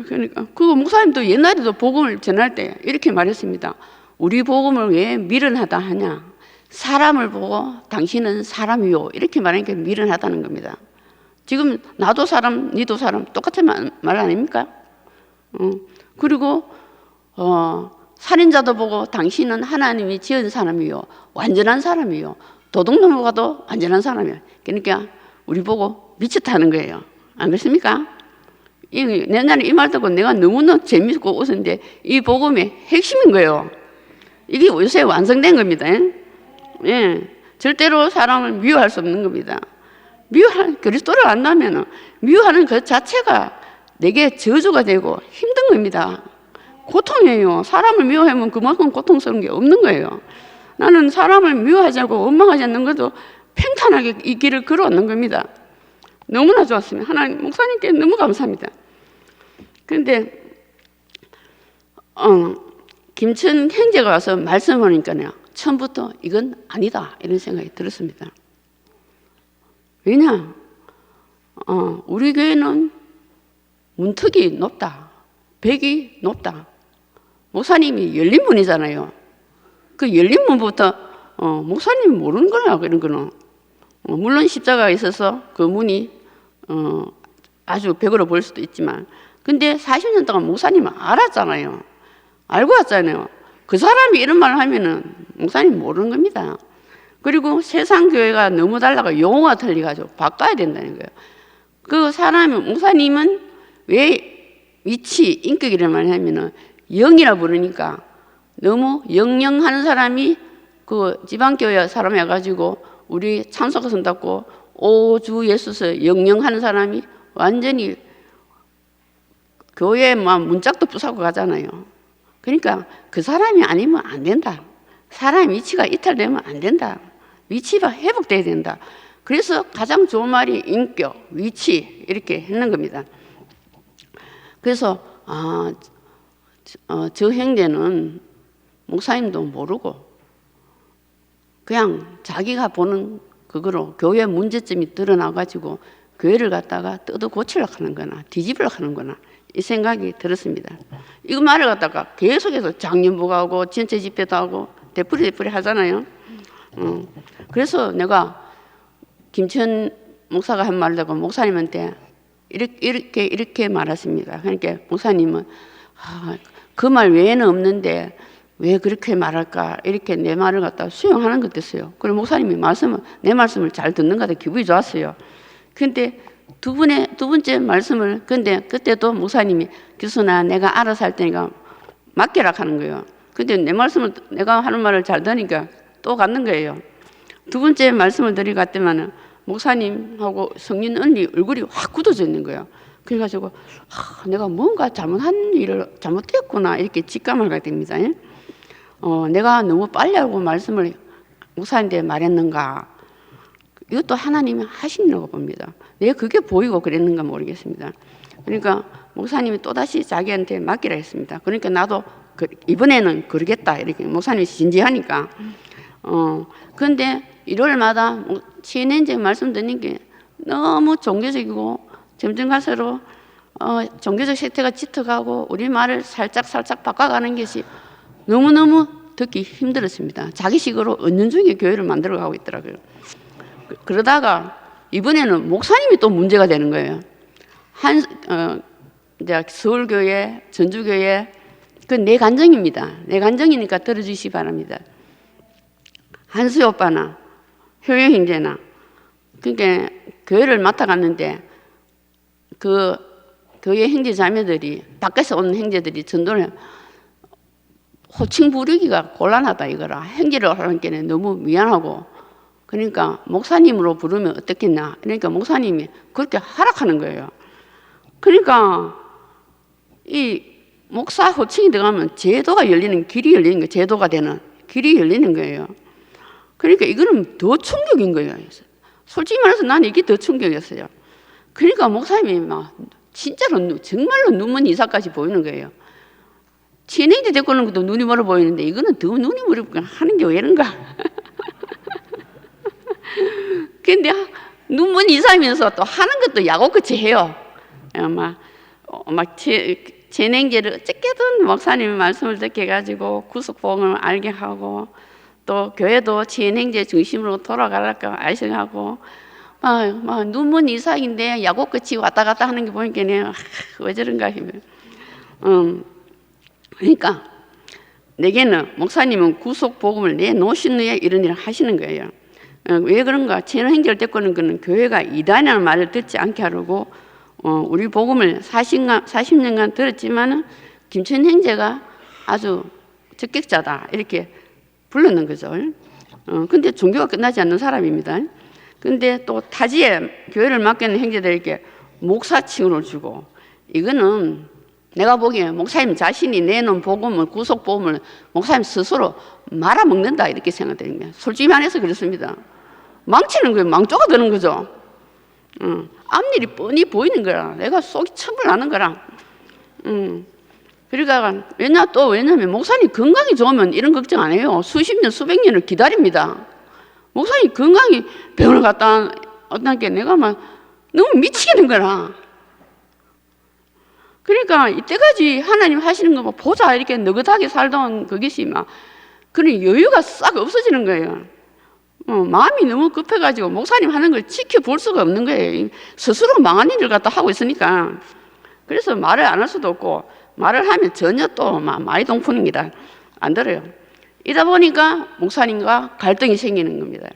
그러니까 그 목사님도 옛날에도 복음을 전할 때 이렇게 말했습니다. 우리 복음을 왜 미련하다 하냐? 사람을 보고 당신은 사람이요 이렇게 말하니까 미련하다는 겁니다. 지금 나도 사람, 니도 사람 똑같은 말 아닙니까? 그리고 살인자도 보고 당신은 하나님이 지은 사람이요 완전한 사람이요 도둑놈보다도 완전한 사람이요. 그러니까 우리 보고 미쳤다는 거예요. 안 그렇습니까? 옛날에 이 말 듣고 내가 너무나 재밌고 웃었는데 이 복음의 핵심인 거예요. 이게 요새 완성된 겁니다. 예, 절대로 사람을 미워할 수 없는 겁니다. 그리스도를 안다면 미워하는 그 자체가 내게 저주가 되고 힘든 겁니다. 고통이에요. 사람을 미워하면 그만큼 고통스러운 게 없는 거예요. 나는 사람을 미워하지 않고 원망하지 않는 것도 평탄하게 이 길을 걸어왔는 겁니다. 너무나 좋았습니다. 하나님 목사님께 너무 감사합니다. 그런데 김천 형제가 와서 말씀하니까요. 처음부터 이건 아니다 이런 생각이 들었습니다. 왜냐? 우리 교회는 문턱이 높다. 벽이 높다. 목사님이 열린 문이잖아요. 그 열린 문부터 목사님이 모르는 거나 그런 거는 물론 십자가가 있어서 그 문이 아주 벽으로 보일 수도 있지만 근데 40년 동안 목사님은 알았잖아요. 알고 왔잖아요. 그 사람이 이런 말을 하면은 목사님 모르는 겁니다. 그리고 세상 교회가 너무 달라가 용어가 틀려가지고 바꿔야 된다는 거예요. 그 사람이 목사님은 왜 위치, 인격이란 말을 하면은 영이라 부르니까 너무 영영하는 사람이 그 지방교회 사람이 와가지고 우리 찬송가 선답고 오주 예수서 영영하는 사람이 완전히 교회만 문짝도 부사고 가잖아요. 그러니까 그 사람이 아니면 안 된다. 사람의 위치가 이탈되면 안 된다. 위치가 회복돼야 된다. 그래서 가장 좋은 말이 인격, 위치 이렇게 했는 겁니다. 그래서 저 형제는 목사님도 모르고 그냥 자기가 보는 그거로 교회 문제점이 드러나가지고 교회를 갖다가 뜯어 고치려고 하는 거나 뒤집으려고 하는 거나 이 생각이 들었습니다. 이거 말을 갖다가 계속해서 장년부가 하고 전체 집회도 하고 되풀이 하잖아요. 그래서 내가 김천 목사가 한 말을 듣고 목사님한테 이렇게 말했습니다. 그러니까 목사님은 그 말 외에는 없는데 왜 그렇게 말할까 이렇게 내 말을 갖다 수용하는 것 같았어요. 그리고 목사님이 내 말씀을 잘 듣는 것 같아 기분이 좋았어요. 근데 두 번째 말씀을 근데 그때도 목사님이 교수나 내가 알아서 할 테니까 맡기라 하는 거예요. 근데 내 말씀을 내가 하는 말을 잘 들으니까 또 갖는 거예요. 두 번째 말씀을 드리갔더만은 목사님하고 성린 언니 얼굴이 확 굳어져 있는 거예요. 그래가지고 내가 뭔가 잘못한 일을 잘못했구나 이렇게 직감을 갖게 됩니다. 내가 너무 빨리 하고 말씀을 목사님한테 말했는가 이것도 하나님이 하시는 거 봅니다. 내가 그게 보이고 그랬는가 모르겠습니다. 그러니까 목사님이 또다시 자기한테 맡기라 했습니다. 그러니까 나도 이번에는 그러겠다 이렇게 목사님이 진지하니까 그런데 일요일마다 친행제 말씀 듣는 게 너무 종교적이고 점점 갈수록 종교적 색태가 짙어가고 우리 말을 살짝 바꿔가는 것이 너무너무 듣기 힘들었습니다. 자기식으로 은연중에 교회를 만들어가고 있더라고요. 그러다가 이번에는 목사님이 또 문제가 되는 거예요. 이제 서울교회, 전주교회, 그 내 간정입니다. 내 간정이니까 들어주시기 바랍니다. 한수희 오빠나 효영 형제나, 그러니까 교회를 맡아갔는데 그 교회 형제 자매들이, 밖에서 온 형제들이 전도를 호칭 부르기가 곤란하다 이거라. 형제를 하는 게 너무 미안하고, 그러니까 목사님으로 부르면 어떻겠나. 그러니까 목사님이 그렇게 하락하는 거예요. 그러니까 이 목사 호칭이 들어가면 제도가 열리는 길이 열리는 거예요. 제도가 되는 길이 열리는 거예요. 그러니까 이거는 더 충격인 거예요. 솔직히 말해서 나는 이게 더 충격이었어요. 그러니까 목사님이 막 진짜로 정말로 눈먼 이사까지 보이는 거예요. 진행제 데리고 오는 것도 눈이 멀어 보이는데 이거는 더 눈이 멀어 하는 게 왜 이런가. 근데 눈먼 이사면서 또 하는 것도 야곱같이 해요. 막 진행제를 어떻게든 목사님 말씀을 듣게 해가지고 구속복음을 알게 하고, 또 교회도 진행제 중심으로 돌아가려고 알생하고, 막 눈먼 이사인데 야곱같이 왔다 갔다 하는 게 보니까 왜 저런가 싶어요. 그러니까 내게는 목사님은 구속복음을 내놓으신 후에 이런 일을 하시는 거예요. 왜 그런가? 진행제를 데리고는 거는 교회가 이단이라는 말을 듣지 않게 하려고 우리 복음을 40년간 들었지만은 김천 형제가 아주 적격자다 이렇게 불렀는 거죠. 근데 종교가 끝나지 않는 사람입니다. 근데 또 타지에 교회를 맡기는 형제들에게 목사칭을 주고, 이거는 내가 보기에 목사님 자신이 내놓은 복음을, 구속 복음을 목사님 스스로 말아먹는다 이렇게 생각됩니다. 솔직히 말해서 그렇습니다. 망치는 거예요. 망조가 되는 거죠. 앞일이 뻔히 보이는 거라. 내가 속이 천불 나는 거라. 그러니까 왜냐면 목사님 건강이 좋으면 이런 걱정 안 해요. 수십 년, 수백 년을 기다립니다. 목사님 건강이 병을 갔다 어떤 게 내가 막 너무 미치겠는 거라. 그러니까 이때까지 하나님 하시는 거 뭐 보자 이렇게 느긋하게 살던 그것이 막 그런 여유가 싹 없어지는 거예요. 마음이 너무 급해가지고 목사님 하는 걸 지켜볼 수가 없는 거예요. 스스로 망한 일을 갖다 하고 있으니까. 그래서 말을 안 할 수도 없고, 말을 하면 전혀 또 많이 동fun입니다. 안 들어요. 이러다 보니까 목사님과 갈등이 생기는 겁니다.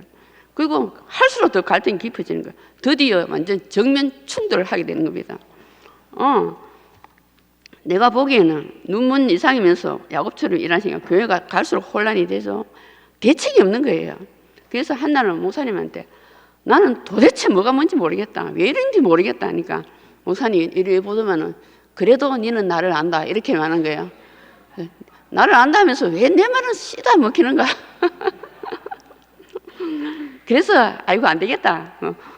그리고 할수록 더 갈등이 깊어지는 거예요. 드디어 완전 정면 충돌을 하게 되는 겁니다. 내가 보기에는 눈먼 이상이면서 야곱처럼 일하시니까 교회가 갈수록 혼란이 돼서 대책이 없는 거예요. 그래서 한날은 목사님한테 나는 도대체 뭐가 뭔지 모르겠다. 왜 이런지 모르겠다 하니까 목사님 이래 보더만은 그래도 너는 나를 안다 이렇게 말하는 거예요. 나를 안다면서 왜 내 말은 씨다 먹히는가. 그래서 아이고 안 되겠다.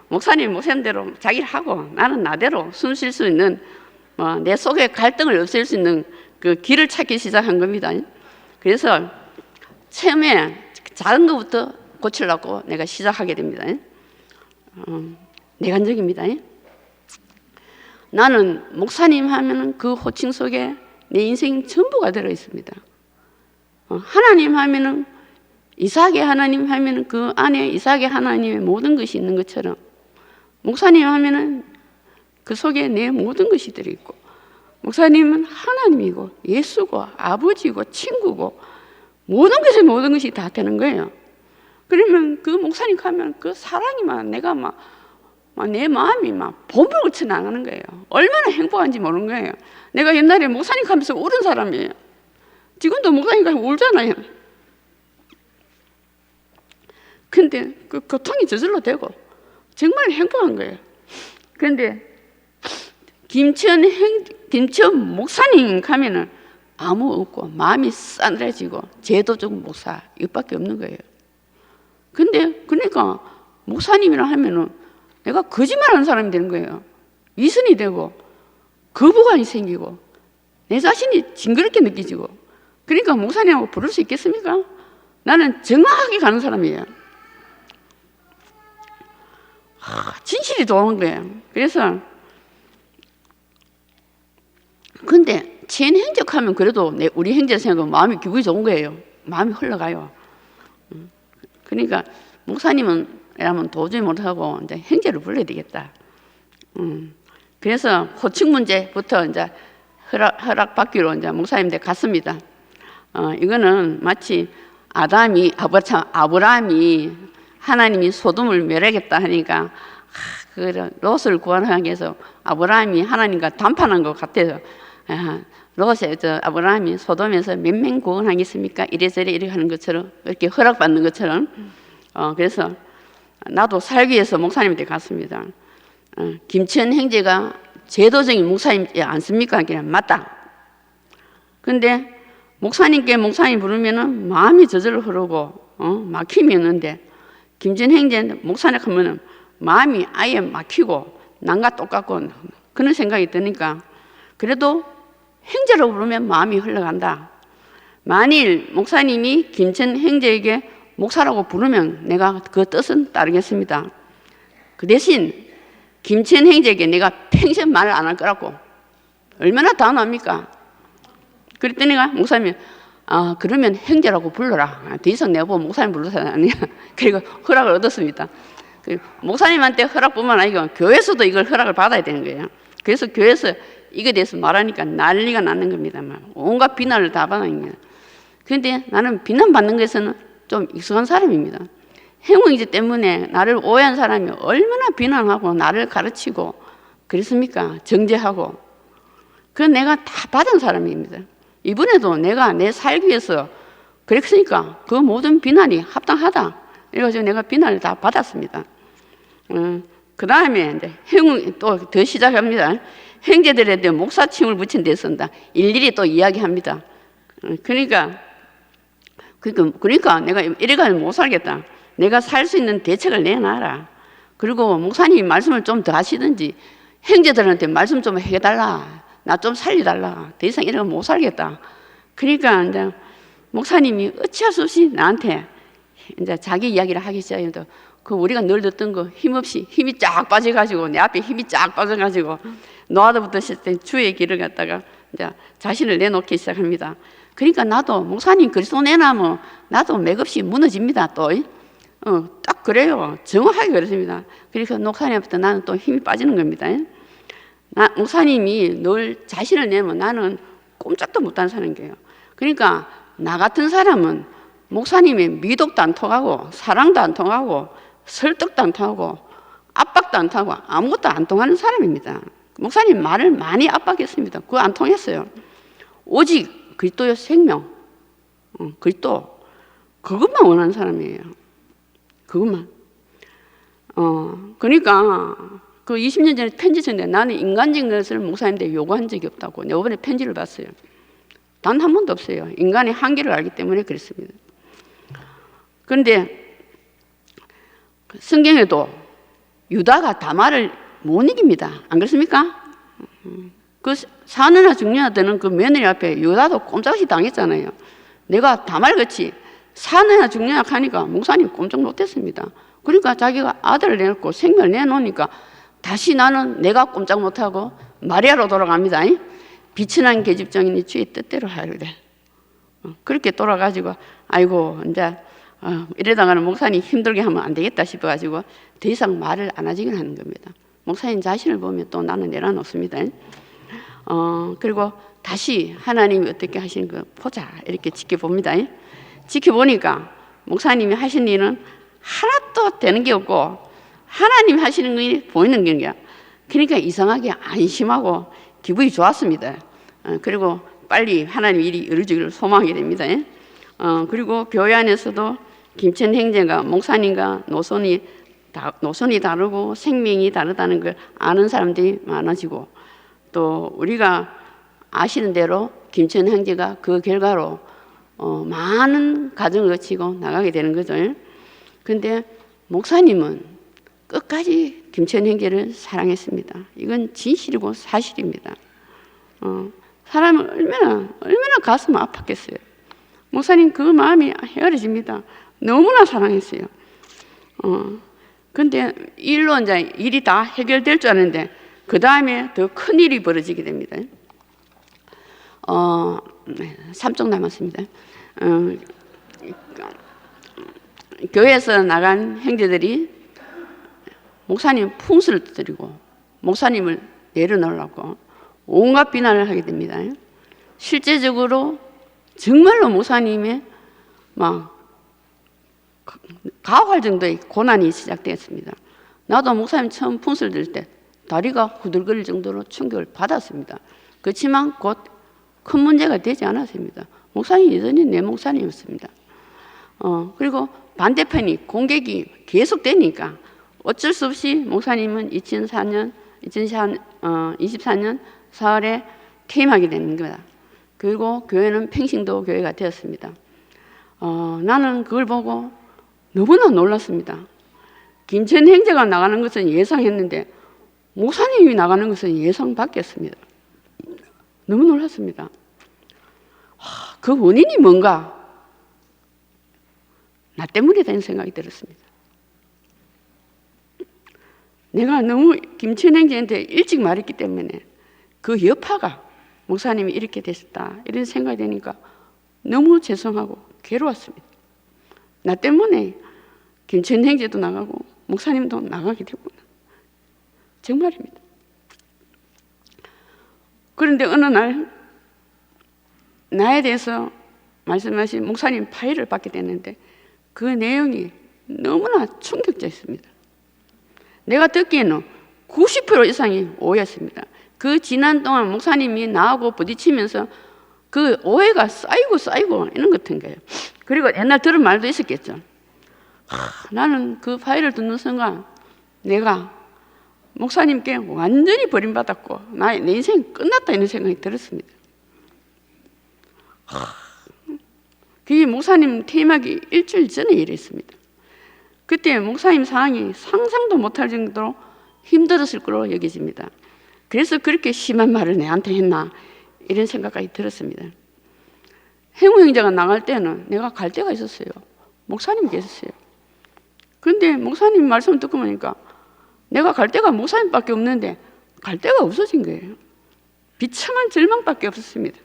목사님 목사님대로 자기를 하고 나는 나대로 숨 쉴 수 있는 내 속에 갈등을 없앨 수 있는 그 길을 찾기 시작한 겁니다. 그래서 처음에 작은 것부터 고치려고 내가 시작하게 됩니다. 내간적입니다. 나는 목사님 하면은 그 호칭 속에 내 인생 전부가 들어 있습니다. 하나님 하면은 이삭의 하나님 하면은 그 안에 이삭의 하나님의 모든 것이 있는 것처럼, 목사님 하면은 그 속에 내 모든 것이 들어 있고, 목사님은 하나님이고 예수고 아버지고 친구고 모든 것이 다 되는 거예요. 그러면 그 목사님 가면 그 사랑이 내가 내 마음이 봄불같이 나가는 거예요. 얼마나 행복한지 모르는 거예요. 내가 옛날에 목사님 가면서 울은 사람이에요. 지금도 목사님 가면 울잖아요. 근데 그 고통이 저절로 되고 정말 행복한 거예요. 그런데 김천 목사님 가면은 아무 없고 마음이 싸늘해지고 제도적 목사 이것밖에 없는 거예요. 근데 그러니까 목사님이라 하면은 내가 거짓말하는 사람이 되는 거예요. 위선이 되고 거부감이 생기고 내 자신이 징그럽게 느껴지고. 그러니까 목사님하고 부를 수 있겠습니까? 나는 정확하게 가는 사람이에요. 진실이 좋은 거예요. 그래서 근데 친행적하면 그래도 우리 형제 생각하면 마음이 기분이 좋은 거예요. 마음이 흘러가요. 그러니까 목사님은 이러면 도저히 못하고 이제 형제를 불러야 되겠다. 그래서 호칭 문제부터 이제 허락받기로 이제 목사님한테 갔습니다. 이거는 마치 아브라함이 하나님이 소돔을 멸하겠다 하니까 그 롯을 구하기 위해서 아브라함이 하나님과 담판한 것 같아서 아브라함이 소돔에서 몇 명 구원하겠습니까? 이래저래 이렇게 하는 것처럼 이렇게 허락받는 것처럼 그래서 나도 살기 위해서 목사님한테 갔습니다. 김천 형제가 제도적인 목사님이지 않습니까? 그냥 맞다. 근데 목사님 부르면은 마음이 저절로 흐르고 막힘이 없는데 김천 형제 목사님 하면은 마음이 아예 막히고 난과 똑같고 그런 생각이 드니까 그래도 형제로 부르면 마음이 흘러간다. 만일 목사님이 김천 형제에게 목사라고 부르면 내가 그 뜻은 따르겠습니다. 그 대신 김천 형제에게 내가 평생 말을 안 할 거라고. 얼마나 단호합니까? 그랬더니 내가 목사님이 그러면 형제라고 불러라. 더 이상 내가 보고 목사님 불러서 아니야. 그리고 허락을 얻었습니다. 목사님한테 허락뿐만 아니고 교회에서도 이걸 허락을 받아야 되는 거예요. 그래서 교회에서 이거에 대해서 말하니까 난리가 나는 겁니다. 온갖 비난을 다 받는 거예요. 그런데 나는 비난받는 것에서는 좀 익숙한 사람입니다. 행운이지 때문에 나를 오해한 사람이 얼마나 비난하고 나를 가르치고 그랬습니까? 정죄하고. 그건 내가 다 받은 사람입니다. 이번에도 내가 내 살기 위해서 그랬으니까 그 모든 비난이 합당하다. 이래가지고 내가 비난을 다 받았습니다. 그 다음에 이제 행운 또 더 시작합니다. 형제들한테 목사침을 붙인 데 쓴다. 일일이 또 이야기합니다. 그러니까 내가 이래가지고 못 살겠다. 내가 살 수 있는 대책을 내놔라. 그리고 목사님이 말씀을 좀 더 하시든지 형제들한테 말씀 좀 해달라. 나 좀 살려달라. 더 이상 이래가 못 살겠다. 그러니까 이제 목사님이 어찌할 수 없이 나한테 이제 자기 이야기를 하기 시작해서 그 우리가 늘 듣던 거 힘없이 힘이 쫙 빠져가지고 내 앞에 힘이 쫙 빠져가지고 노아드부터 시작된 주의 길을 갖다가 이제 자신을 내놓기 시작합니다. 그러니까 나도 목사님 그리스도 내놔면 나도 맥없이 무너집니다. 또 딱 그래요. 정확하게 그렇습니다. 그래서 목사님부터 나는 또 힘이 빠지는 겁니다. 목사님이 늘 자신을 내면 나는 꼼짝도 못하는 사람이에요. 그러니까 나 같은 사람은 목사님의 미독도 안 통하고 사랑도 안 통하고 설득도 안 통하고 압박도 안 통하고 아무것도 안 통하는 사람입니다. 목사님 말을 많이 압박했습니다. 그거 안 통했어요. 오직 그리스도의 생명, 그리스도 그것만 원하는 사람이에요. 그것만. 그러니까 그 20년 전에 편지 썼는데 나는 인간적인 것을 목사님한테 요구한 적이 없다고. 내가 이번에 편지를 봤어요. 단 한 번도 없어요. 인간의 한계를 알기 때문에 그랬습니다. 그런데 성경에도 유다가 다말을 못 이깁니다. 안 그렇습니까? 그 사느냐 죽느냐 되는 그 며느리 앞에 유다도 꼼짝없이 당했잖아요. 내가 다말같이 사느냐 죽느냐 하니까 목사님 꼼짝 못했습니다. 그러니까 자기가 아들을 내놓고 생명을 내놓으니까 다시 나는 내가 꼼짝 못하고 마리아로 돌아갑니다. 비천한 계집종이니 주의 뜻대로 하려래. 그렇게 돌아가지고 아이고 이제 이러다가는 목사님 힘들게 하면 안 되겠다 싶어가지고 더 이상 말을 안 하지긴 하는 겁니다. 목사님 자신을 보면 또 나는 내려놓습니다. 그리고 다시 하나님이 어떻게 하시는 거 보자 이렇게 지켜봅니다. 지켜보니까 목사님이 하신 일은 하나도 되는 게 없고 하나님 하시는 게 보이는 게 그러니까 이상하게 안심하고 기분이 좋았습니다. 그리고 빨리 하나님 일이 이루어지기를 소망하게 됩니다. 그리고 교회 안에서도 김천 형제가 목사님과 노선이 다르고 생명이 다르다는 걸 아는 사람들이 많아지고 또 우리가 아시는 대로 김천 형제가 그 결과로 많은 가정을 거치고 나가게 되는 거죠. 그런데 목사님은 끝까지 김천 형제를 사랑했습니다. 이건 진실이고 사실입니다. 사람은 얼마나 가슴 아팠겠어요. 목사님 그 마음이 헤아려집니다. 너무나 사랑했어요. 근데 일로 이제 일이 다 해결될 줄 알았는데 그 다음에 더 큰 일이 벌어지게 됩니다. 3쪽 남았습니다. 교회에서 나간 형제들이 목사님 풍수를 두드리고 목사님을 내려놓으려고 온갖 비난을 하게 됩니다. 실제적으로 정말로 목사님의 막 가혹할 정도의 고난이 시작되었습니다. 나도 목사님 처음 풍수를 들 때 다리가 후들거릴 정도로 충격을 받았습니다. 그렇지만 곧 큰 문제가 되지 않았습니다. 목사님 여전히 내 목사님이었습니다. 그리고 반대편이 공격이 계속되니까 어쩔 수 없이 목사님은 2024년 4월에 퇴임하게 되는 겁니다. 그리고 교회는 평신도 교회가 되었습니다. 나는 그걸 보고 너무나 놀랐습니다. 김천 형제가 나가는 것은 예상했는데 목사님이 나가는 것은 예상 밖이었습니다. 너무 놀랐습니다. 그 원인이 뭔가? 나 때문이라는 생각이 들었습니다. 내가 너무 김천 형제한테 일찍 말했기 때문에 그 여파가 목사님이 이렇게 되셨다 이런 생각이 되니까 너무 죄송하고 괴로웠습니다. 나 때문에 김천 형제도 나가고 목사님도 나가게 되구나. 정말입니다. 그런데 어느 날 나에 대해서 말씀하신 목사님 파일을 받게 됐는데 그 내용이 너무나 충격적이었습니다. 내가 듣기에는 90% 이상이 오해였습니다. 그 지난 동안 목사님이 나하고 부딪히면서 그 오해가 쌓이고 이런 것 같은 거예요. 그리고 옛날 들은 말도 있었겠죠. 나는 그 파일을 듣는 순간 내가 목사님께 완전히 버림받았고 내 인생이 끝났다 이런 생각이 들었습니다. 그게 목사님 퇴임하기 일주일 전에 일했습니다. 그때 목사님 상황이 상상도 못할 정도로 힘들었을 거로 여겨집니다. 그래서 그렇게 심한 말을 내한테 했나 이런 생각까지 들었습니다. 행우 형제가 나갈 때는 내가 갈 데가 있었어요. 목사님 계셨어요. 그런데 목사님 말씀 듣고 보니까 내가 갈 데가 목사님밖에 없는데 갈 데가 없어진 거예요. 비참한 절망밖에 없었습니다.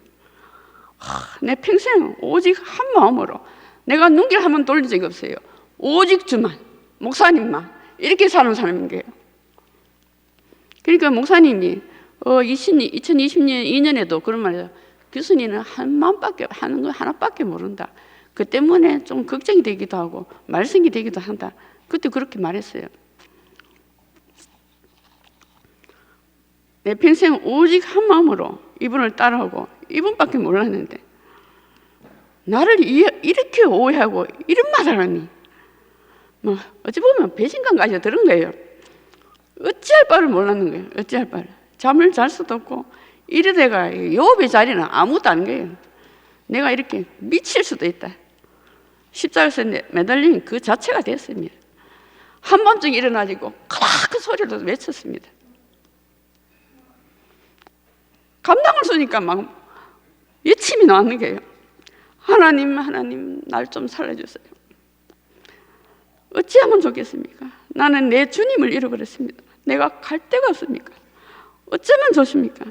내 평생 오직 한 마음으로 내가 눈길 한번 돌린 적이 없어요. 오직 주만, 목사님만 이렇게 사는 사람인 거예요. 그러니까 목사님이 2020년 2년에도 그런 말이에요. 교수님은 한 마음밖에 하는 거 하나밖에 모른다. 그 때문에 좀 걱정이 되기도 하고 말썽이 되기도 한다. 그때 그렇게 말했어요. 내 평생 오직 한 마음으로 이분을 따라오고 이분밖에 몰랐는데 나를 이렇게 오해하고 이런 말을 하니 뭐 어찌 보면 배신감까지 들은 거예요. 어찌할 바를 몰랐는 거예요. 어찌할 바를. 잠을 잘 수도 없고 이러다가 요업의 자리는 아무것도 아닌 거예요. 내가 이렇게 미칠 수도 있다. 십자가에서 매달리는 그 자체가 됐습니다. 한밤중에 일어나지고 그 소리로 외쳤습니다. 감당을 쓰니까 막 예침이 나왔는 거예요. 하나님 날 좀 살려주세요. 어찌하면 좋겠습니까? 나는 내 주님을 잃어버렸습니다. 내가 갈 데가 없습니까? 어쩌면 좋습니까?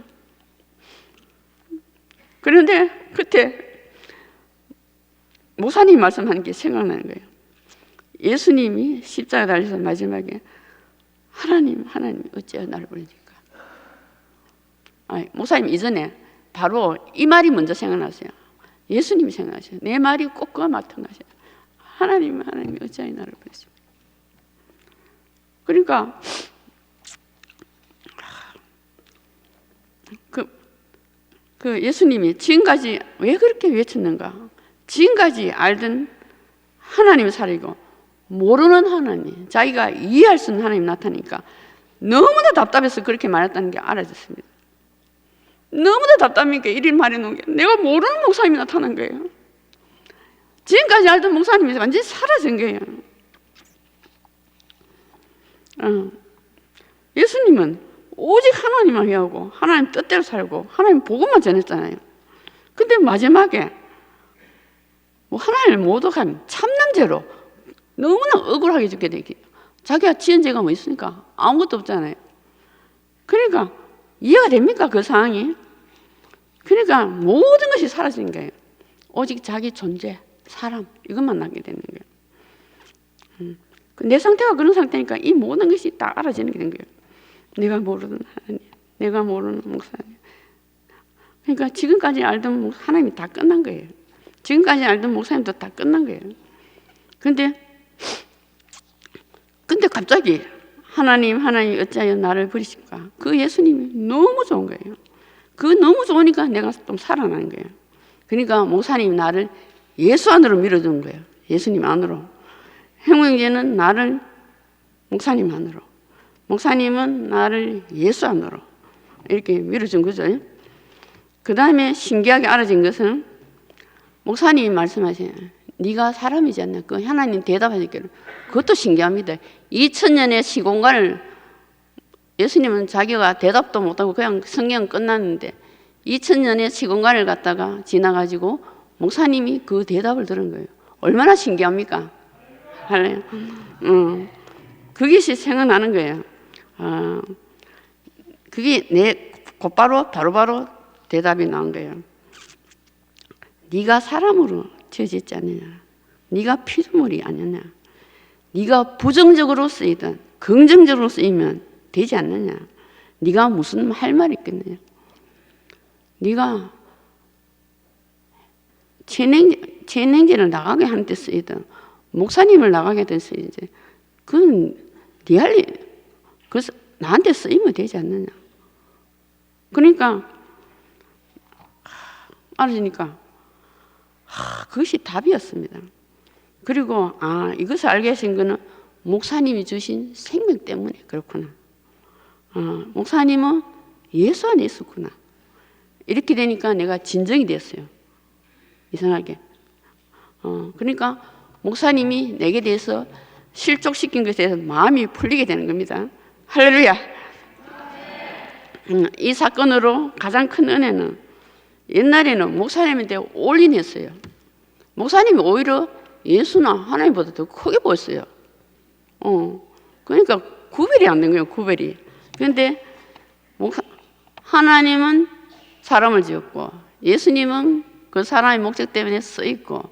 그런데 그때 목사님이 말씀하는 게 생각나는 거예요. 예수님이 십자가 달려서 마지막에 하나님 어찌하여 나를 버리십니까? 목사님 이전에 바로 이 말이 먼저 생각나세요. 예수님이 생각나세요. 내 말이 꼭 그와 마찬가지예요. 하나님 어찌하여 나를 버리십니까? 그러니까 그 예수님이 지금까지 왜 그렇게 외쳤는가? 지금까지 알던 하나님을 살리고 모르는 하나님, 자기가 이해할 수 없는 하나님 나타나니까 너무나 답답해서 그렇게 말했다는 게 알아졌습니다. 너무나 답답하니까 이리 말해놓은 게 내가 모르는 목사님이 나타난 거예요. 지금까지 알던 목사님이 완전히 사라진 거예요. 예수님은 오직 하나님만 위하고 하나님 뜻대로 살고 하나님 복음만 전했잖아요. 근데 마지막에 하나님을 모독한 참남죄로 너무나 억울하게 죽게 되기. 자기가 지은 죄가 뭐 있습니까? 아무것도 없잖아요. 그러니까 이해가 됩니까? 그 상황이? 그러니까 모든 것이 사라진 거예요. 오직 자기 존재, 사람 이것만 남게 되는 거예요. 내 상태가 그런 상태니까 이 모든 것이 다 알아지는 게 된 거예요. 내가 모르는 하나님, 내가 모르는 목사님. 그러니까 지금까지 알던 하나님이 다 끝난 거예요. 지금까지 알던 목사님도 다 끝난 거예요. 근데 갑자기 하나님 어찌하여 나를 버리실까? 그 예수님이 너무 좋은 거예요. 그 너무 좋으니까 내가 좀 살아나는 거예요. 그러니까 목사님이 나를 예수 안으로 밀어주는 거예요. 예수님 안으로. 형제는 나를 목사님 안으로, 목사님은 나를 예수 안으로 이렇게 밀어준 거죠. 그 다음에 신기하게 알아진 것은 목사님이 말씀하시는 네가 사람이지 않나? 그 하나님 대답하셨기를. 그것도 신기합니다. 2000년의 시공간을 예수님은 자기가 대답도 못하고 그냥 성경 끝났는데 2000년의 시공간을 갖다가 지나가지고 목사님이 그 대답을 들은 거예요. 얼마나 신기합니까? 할래요? 그것이 생각나는 거예요. 그게 곧바로 바로 대답이 나온 거예요. 네가 사람으로 지어졌지 않느냐? 네가 피조물이 아니냐? 네가 부정적으로 쓰이든 긍정적으로 쓰이면 되지 않느냐? 네가 무슨 할 말이 있겠느냐? 네가 재능제를 나가게 하는 데 쓰이든 목사님을 나가게 된 쓰이지, 그건 네 할 일, 그래서 나한테 쓰이면 되지 않느냐? 그러니까 알아지니까 그것이 답이었습니다. 그리고 이것을 알게 하신 거는 목사님이 주신 생명 때문에 그렇구나. 목사님은 예수 안에 있었구나. 이렇게 되니까 내가 진정이 됐어요. 이상하게. 그러니까 목사님이 내게 대해서 실족시킨 것에 대해서 마음이 풀리게 되는 겁니다. 할렐루야. 이 사건으로 가장 큰 은혜는 옛날에는 목사님한테 올인했어요. 목사님이 오히려 예수나 하나님보다 더 크게 보였어요. 그러니까 구별이 안 된 거예요. 구별이. 그런데 하나님은 사람을 지었고 예수님은 그 사람의 목적 때문에 쓰였고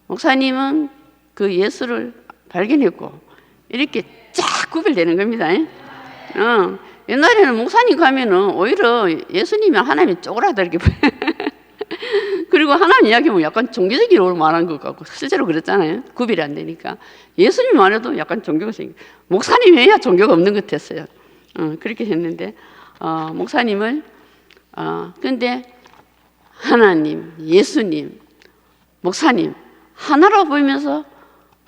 목사님은 그 예수를 발견했고 이렇게 쫙 구별되는 겁니다. 옛날에는 목사님 가면은 오히려 예수님이 하나님이 쪼그라들게 그리고 하나님 이야기하면 약간 종교적으로 말한 것 같고 실제로 그랬잖아요. 구별이 안 되니까. 예수님만 해도 약간 종교가 생겨. 목사님 해야 종교가 없는 것 같았어요. 그렇게 했는데 목사님을 근데 하나님, 예수님, 목사님 하나로 보이면서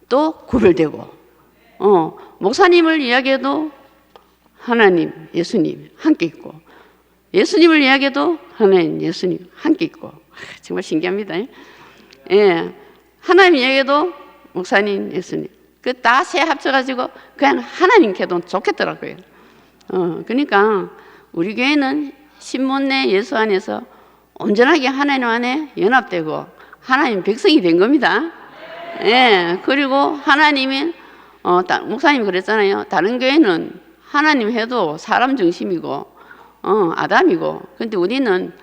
또 구별되고 목사님을 이야기해도 하나님, 예수님 함께 있고 예수님을 이야기해도 하나님, 예수님 함께 있고 정말 신기합니다. 예, 하나님 이야기해도 목사님, 예수님 그 다 세 합쳐가지고 그냥 하나님 켜도 좋겠더라고요. 그러니까 우리 교회는 신문내 예수 안에서 온전하게 하나님 안에 연합되고 하나님 백성이 된 겁니다. 예, 그리고 하나님이 목사님이 그랬잖아요. 다른 교회는 하나님 해도 사람 중심이고 아담이고, 근데 우리는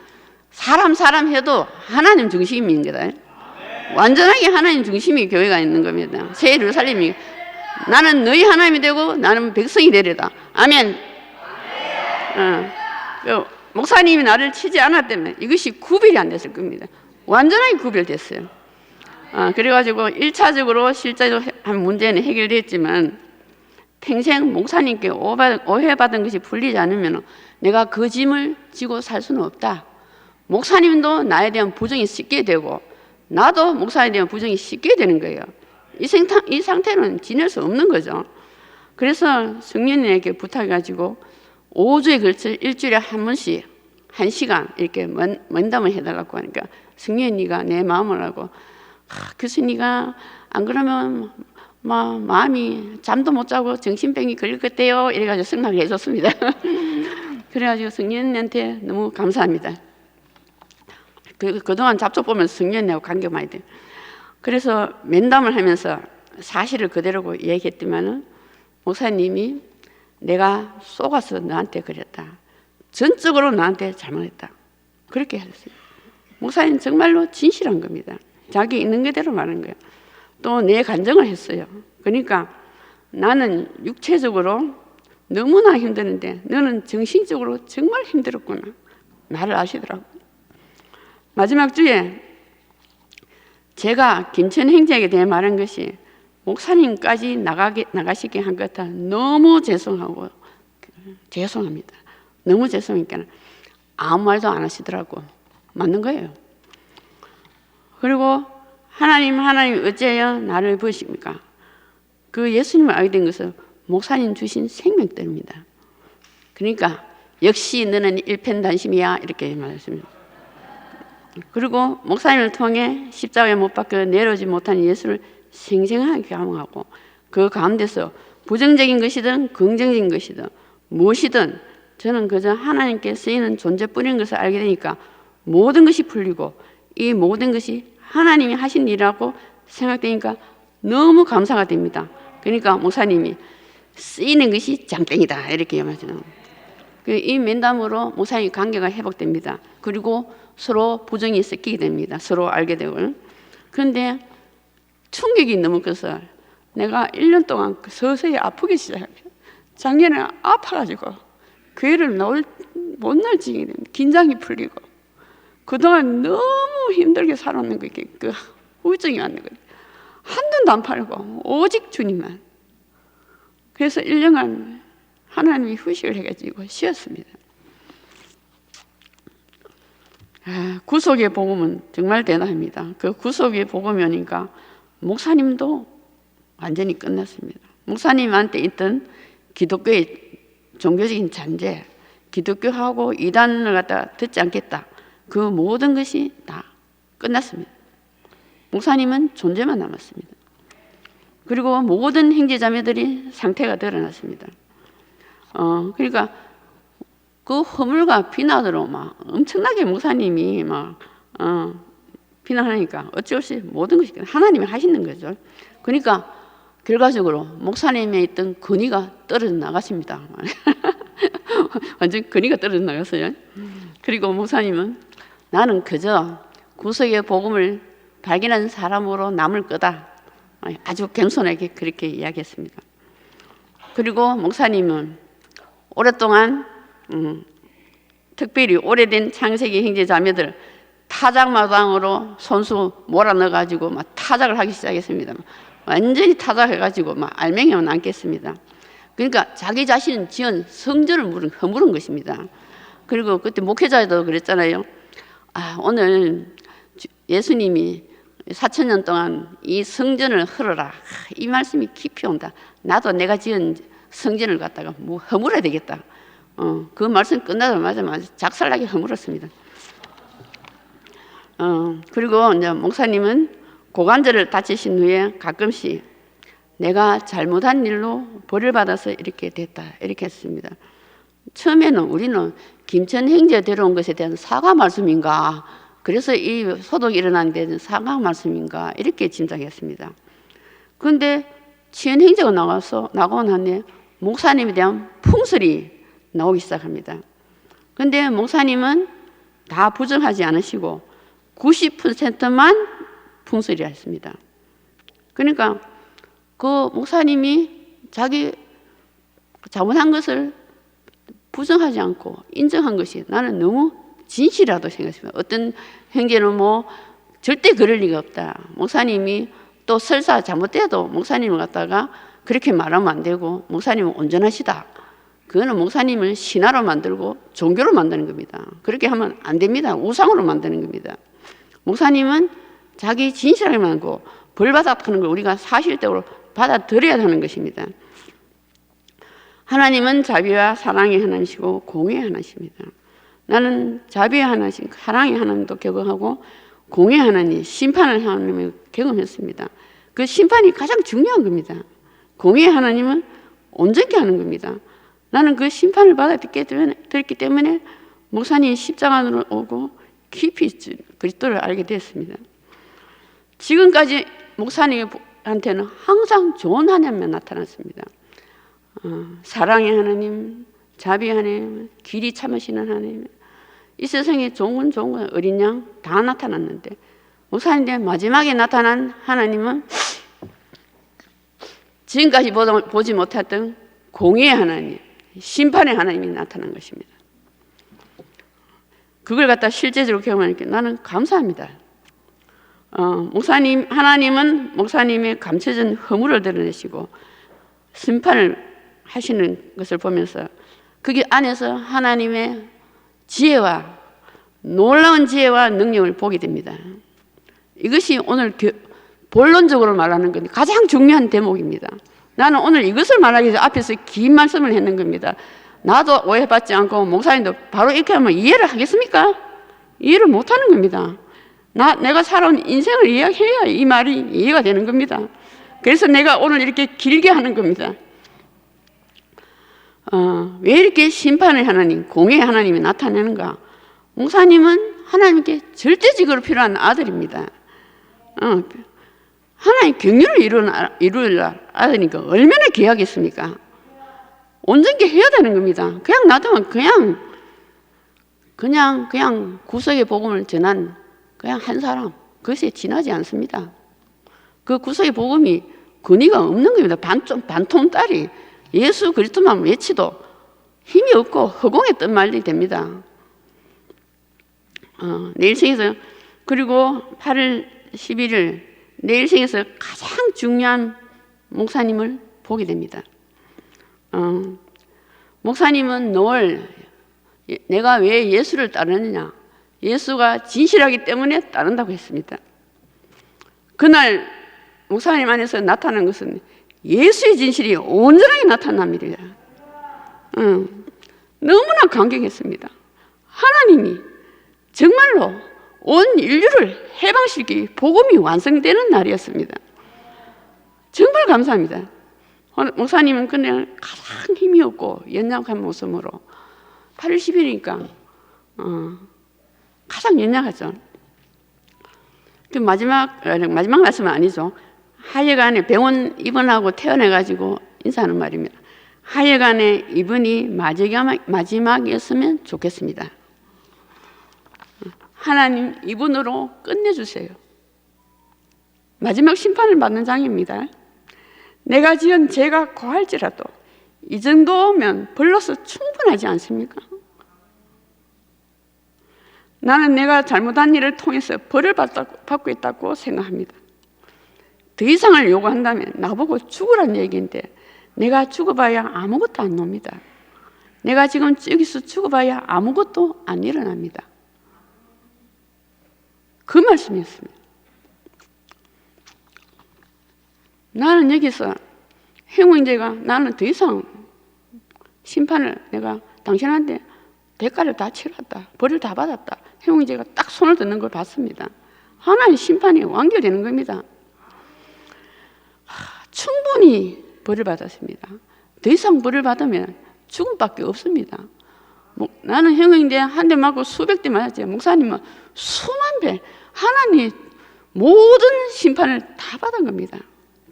사람 해도 하나님 중심인 거다. 완전하게 하나님 중심이 교회가 있는 겁니다. 새 예루살렘이 나는 너희 하나님이 되고 나는 백성이 되리다. 아멘. 목사님이 나를 치지 않았다면 이것이 구별이 안 됐을 겁니다. 완전하게 구별됐어요. 그래가지고 1차적으로 실제로 한 문제는 해결됐지만 평생 목사님께 오해받은 것이 풀리지 않으면 내가 그 짐을 지고 살 수는 없다. 목사님도 나에 대한 부정이 씻게 되고 나도 목사에 대한 부정이 씻게 되는 거예요. 이 상태는 지낼 수 없는 거죠. 그래서 성령님에게 부탁해가지고 5주에 걸쳐 일주일에 한 번씩 1시간 이렇게 면담을 해달라고 하니까 성령님이가 내 마음을 알고 교수님이가 안 그러면 마음이 잠도 못 자고 정신병이 걸릴 것 같아요. 이래가지고 승낙을 해줬습니다. 그래가지고 성령님한테 너무 감사합니다. 그동안 잡초 보면서 성령님하고 관계 많이 돼요. 그래서 면담을 하면서 사실을 그대로 얘기했지만은 목사님이 내가 속아서 너한테 그랬다. 전적으로 너한테 잘못했다. 그렇게 하셨어요. 목사님 정말로 진실한 겁니다. 자기 있는 그대로 말한 거예요. 또 내 간증을 했어요. 그러니까 나는 육체적으로 너무나 힘드는데 너는 정신적으로 정말 힘들었구나. 나를 아시더라고요. 마지막 주에 제가 김천 행제에 대해 말한 것이 목사님까지 나가시게 한 것 같아 너무 죄송합니다. 너무 죄송하니까 아무 말도 안 하시더라고. 맞는 거예요. 그리고 하나님 어째요 나를 부르십니까? 그 예수님을 알게 된 것은 목사님 주신 생명 때문입니다. 그러니까 역시 너는 일편단심이야 이렇게 말했습니다. 그리고 목사님을 통해 십자가에 못 박혀 내려오지 못한 예수를 생생하게 경험하고 그 가운데서 부정적인 것이든 긍정적인 것이든 무엇이든 저는 그저 하나님께 쓰이는 존재뿐인 것을 알게 되니까 모든 것이 풀리고 이 모든 것이 하나님이 하신 일이라고 생각되니까 너무 감사가 됩니다. 그러니까 목사님이 쓰이는 것이 장땡이다 이렇게 말하잖아요. 이 면담으로 목사님 관계가 회복됩니다. 그리고 서로 부정이 섞이게 됩니다. 서로 알게 되고. 그런데 충격이 너무 커서 내가 1년 동안 서서히 아프기 시작해요. 작년에 아파가지고 교회를 못 나올 지경이 됩니다. 긴장이 풀리고 그동안 너무 힘들게 살았는 거 그 우울증이 왔는 거예요. 한돈도 안 팔고 오직 주님만. 그래서 1년간 하나님이 휴식을 해가지고 쉬었습니다. 구속의 복음은 정말 대단합니다. 그 구속의 복음이 오니까 목사님도 완전히 끝났습니다. 목사님한테 있던 기독교의 종교적인 잔재, 기독교하고 이단을 갖다가 듣지 않겠다. 그 모든 것이 다 끝났습니다. 목사님은 존재만 남았습니다. 그리고 모든 형제자매들이 상태가 드러났습니다. 그러니까 그 허물과 비난으로 막 엄청나게 목사님이 막 비난하니까 어쩔 수 없이 모든 것이 하나님이 하시는 거죠. 그러니까 결과적으로 목사님에 있던 근위가 떨어져 나갔습니다. 완전 근위가 떨어져 나갔어요. 그리고 목사님은 나는 그저 구속의 복음을 발견한 사람으로 남을 거다. 아주 겸손하게 그렇게 이야기했습니다. 그리고 목사님은 오랫동안 특별히 오래된 창세기 형제 자매들 타작마당으로 손수 몰아넣어가지고 막 타작을 하기 시작했습니다. 완전히 타작해가지고 막 알맹이만 남겠습니다. 그러니까 자기 자신은 지은 성전을 허물은 것입니다. 그리고 그때 목회자도 그랬잖아요. 오늘 예수님이 4,000년 동안 이 성전을 헐어라. 이 말씀이 깊이 온다. 나도 내가 지은 성전을 갖다가 뭐 허물어야 되겠다. 그 말씀 끝나자마자 작살나게 허물었습니다. 그리고 이제 목사님은 고관절을 다치신 후에 가끔씩 내가 잘못한 일로 벌을 받아서 이렇게 됐다. 이렇게 했습니다. 처음에는 우리는 김천 행제 데려온 것에 대한 사과 말씀인가, 그래서 이 소독이 일어난 데는 사과 말씀인가 이렇게 짐작했습니다. 그런데 치연 행제가 나가고 나네 목사님에 대한 풍설이 나오기 시작합니다. 그런데 목사님은 다 부정하지 않으시고 90%만 풍설이라 했습니다. 그러니까 그 목사님이 자기 잘못한 것을 부정하지 않고 인정한 것이 나는 너무 진실이라고 생각했습니다. 어떤 형제는 뭐 절대 그럴 리가 없다. 목사님이 또 설사 잘못돼도 목사님을 갖다가 그렇게 말하면 안 되고 목사님은 온전하시다. 그거는 목사님을 신화로 만들고 종교로 만드는 겁니다. 그렇게 하면 안 됩니다. 우상으로 만드는 겁니다. 목사님은 자기 진실하게 말고 벌받았다는 걸 우리가 사실대로 받아들여야 하는 것입니다. 하나님은 자비와 사랑의 하나님이시고 공의의 하나님이십니다. 나는 자비의 하나님, 사랑의 하나님도 경험하고 공의의 하나님, 심판의 하나님을 경험했습니다. 그 심판이 가장 중요한 겁니다. 공의의 하나님은 온전케 하는 겁니다. 나는 그 심판을 받았기 때문에 목사님 십자가로 오고 깊이 그리스도를 알게 됐습니다. 지금까지 목사님한테는 항상 좋은 하나님만 나타났습니다. 사랑의 하나님, 자비의 하나님, 길이 참으시는 하나님, 이 세상에 좋은 건 어린 양 다 나타났는데 목사님한테 마지막에 나타난 하나님은 지금까지 보지 못했던 공의의 하나님, 심판의 하나님이 나타난 것입니다. 그걸 갖다 실제적으로 경험하니까 나는 감사합니다. 하나님은 목사님의 감춰진 허물을 드러내시고 심판을 하시는 것을 보면서 그게 안에서 하나님의 지혜와 놀라운 지혜와 능력을 보게 됩니다. 이것이 오늘 본론적으로 말하는 건 가장 중요한 대목입니다. 나는 오늘 이것을 말하기 위해서 앞에서 긴 말씀을 했는 겁니다. 나도 오해받지 않고 목사님도 바로 이렇게 하면 이해를 하겠습니까? 이해를 못하는 겁니다. 내가 살아온 인생을 이야기해야 이 말이 이해가 되는 겁니다. 그래서 내가 오늘 이렇게 길게 하는 겁니다. 왜 이렇게 심판의 하나님, 공의의 하나님이 나타나는가? 목사님은 하나님께 절대적으로 필요한 아들입니다. 하나님 경륜을 이루려 아들이니까 얼마나 귀하겠습니까? 온전히 해야 되는 겁니다. 그냥 놔두면 그냥 구속의 복음을 전한 그냥 한 사람, 그것에 지나지 않습니다. 그 구속의 복음이 근위가 없는 겁니다. 반통딸이 예수 그리스도만 외치도 힘이 없고 허공에 뜬 말이 됩니다. 내일 생에서 그리고 8월 11일 내일 생에서 가장 중요한 목사님을 보게 됩니다. 목사님은 늘 내가 왜 예수를 따르느냐, 예수가 진실하기 때문에 따른다고 했습니다. 그날 목사님 안에서 나타난 것은 예수의 진실이 온전하게 나타납니다. 너무나 감격했습니다. 하나님이 정말로 온 인류를 해방시키기 복음이 완성되는 날이었습니다. 정말 감사합니다. 목사님은 그냥 가장 힘이 없고 연약한 모습으로 8월 10일이니까 가장 연약하죠. 그 마지막 말씀은 아니죠. 하여간에 병원 입원하고 퇴원해가지고 인사하는 말입니다. 하여간에 이분이 마지막이었으면 좋겠습니다. 하나님 이분으로 끝내주세요. 마지막 심판을 받는 장입니다. 내가 지은 죄가 고할지라도 이 정도면 벌로서 충분하지 않습니까? 나는 내가 잘못한 일을 통해서 벌을 받고 있다고 생각합니다. 더 이상을 요구한다면 나보고 죽으란 얘기인데 내가 죽어봐야 아무것도 안 놉니다. 내가 지금 여기서 죽어봐야 아무것도 안 일어납니다. 그 말씀이었습니다. 나는 여기서 행위제가 나는 더 이상 심판을 내가 당신한테 대가를 다 치렀다. 벌을 다 받았다. 행위제가 딱 손을 드는 걸 봤습니다. 하나님 심판이 완결되는 겁니다. 충분히 벌을 받았습니다. 더 이상 벌을 받으면 죽음밖에 없습니다. 나는 행위제 한 대 맞고 수백 대 맞았지. 목사님은 수만 배. 하나님 모든 심판을 다 받은 겁니다.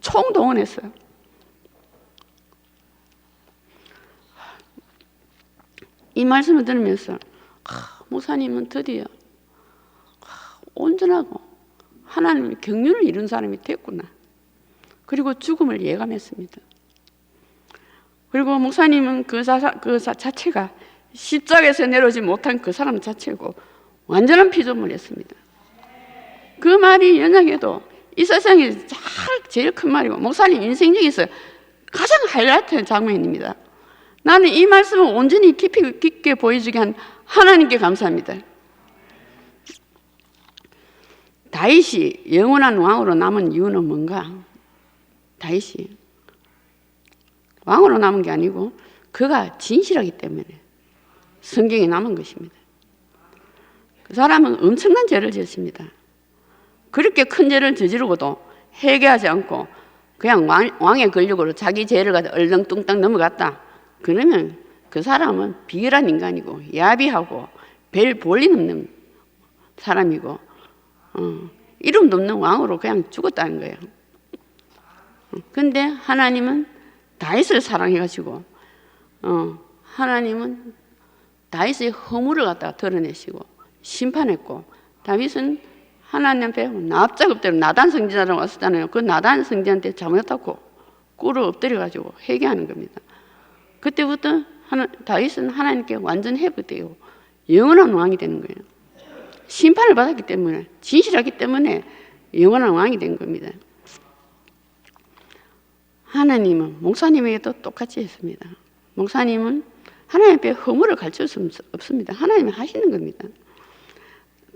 총동원했어요. 이 말씀을 들으면서 목사님은 드디어 온전하고 하나님의 경륜을 이룬 사람이 됐구나. 그리고 죽음을 예감했습니다. 그리고 목사님은 그 자체가 십자가에서 내려오지 못한 그 사람 자체고 완전한 피조물을 했습니다. 그 말이 연약해도 이 세상에 제일 큰 말이고 목사님 인생 중에서 가장 하이라이트 장면입니다. 나는 이 말씀을 온전히 깊이 깊게 보여주게 한 하나님께 감사합니다. 다윗이 영원한 왕으로 남은 이유는 뭔가? 다윗이 왕으로 남은 게 아니고 그가 진실하기 때문에 성경에 남은 것입니다. 그 사람은 엄청난 죄를 지었습니다. 그렇게 큰 죄를 저지르고도 회개하지 않고 그냥 왕의 권력으로 자기 죄를 가지고 얼렁뚱땅 넘어갔다. 그러면 그 사람은 비열한 인간이고 야비하고 별 볼일 없는 사람이고 이름도 없는 왕으로 그냥 죽었다는 거예요. 근데 하나님은 다윗을 사랑해가지고 하나님은 다윗의 허물을 갖다가 드러내시고 심판했고 다윗은 하나님 앞에 납작업대로 나단 성지자라고 왔었잖아요. 그 나단 성지한테 잘못했다고 꿇어 엎드려가지고 회개하는 겁니다. 그때부터 다윗은 하나님께 완전 회복되고 영원한 왕이 되는 거예요. 심판을 받았기 때문에, 진실하기 때문에 영원한 왕이 된 겁니다. 하나님은 목사님에게도 똑같이 했습니다. 목사님은 하나님 앞에 허물을 가르칠 수 없습니다. 하나님이 하시는 겁니다.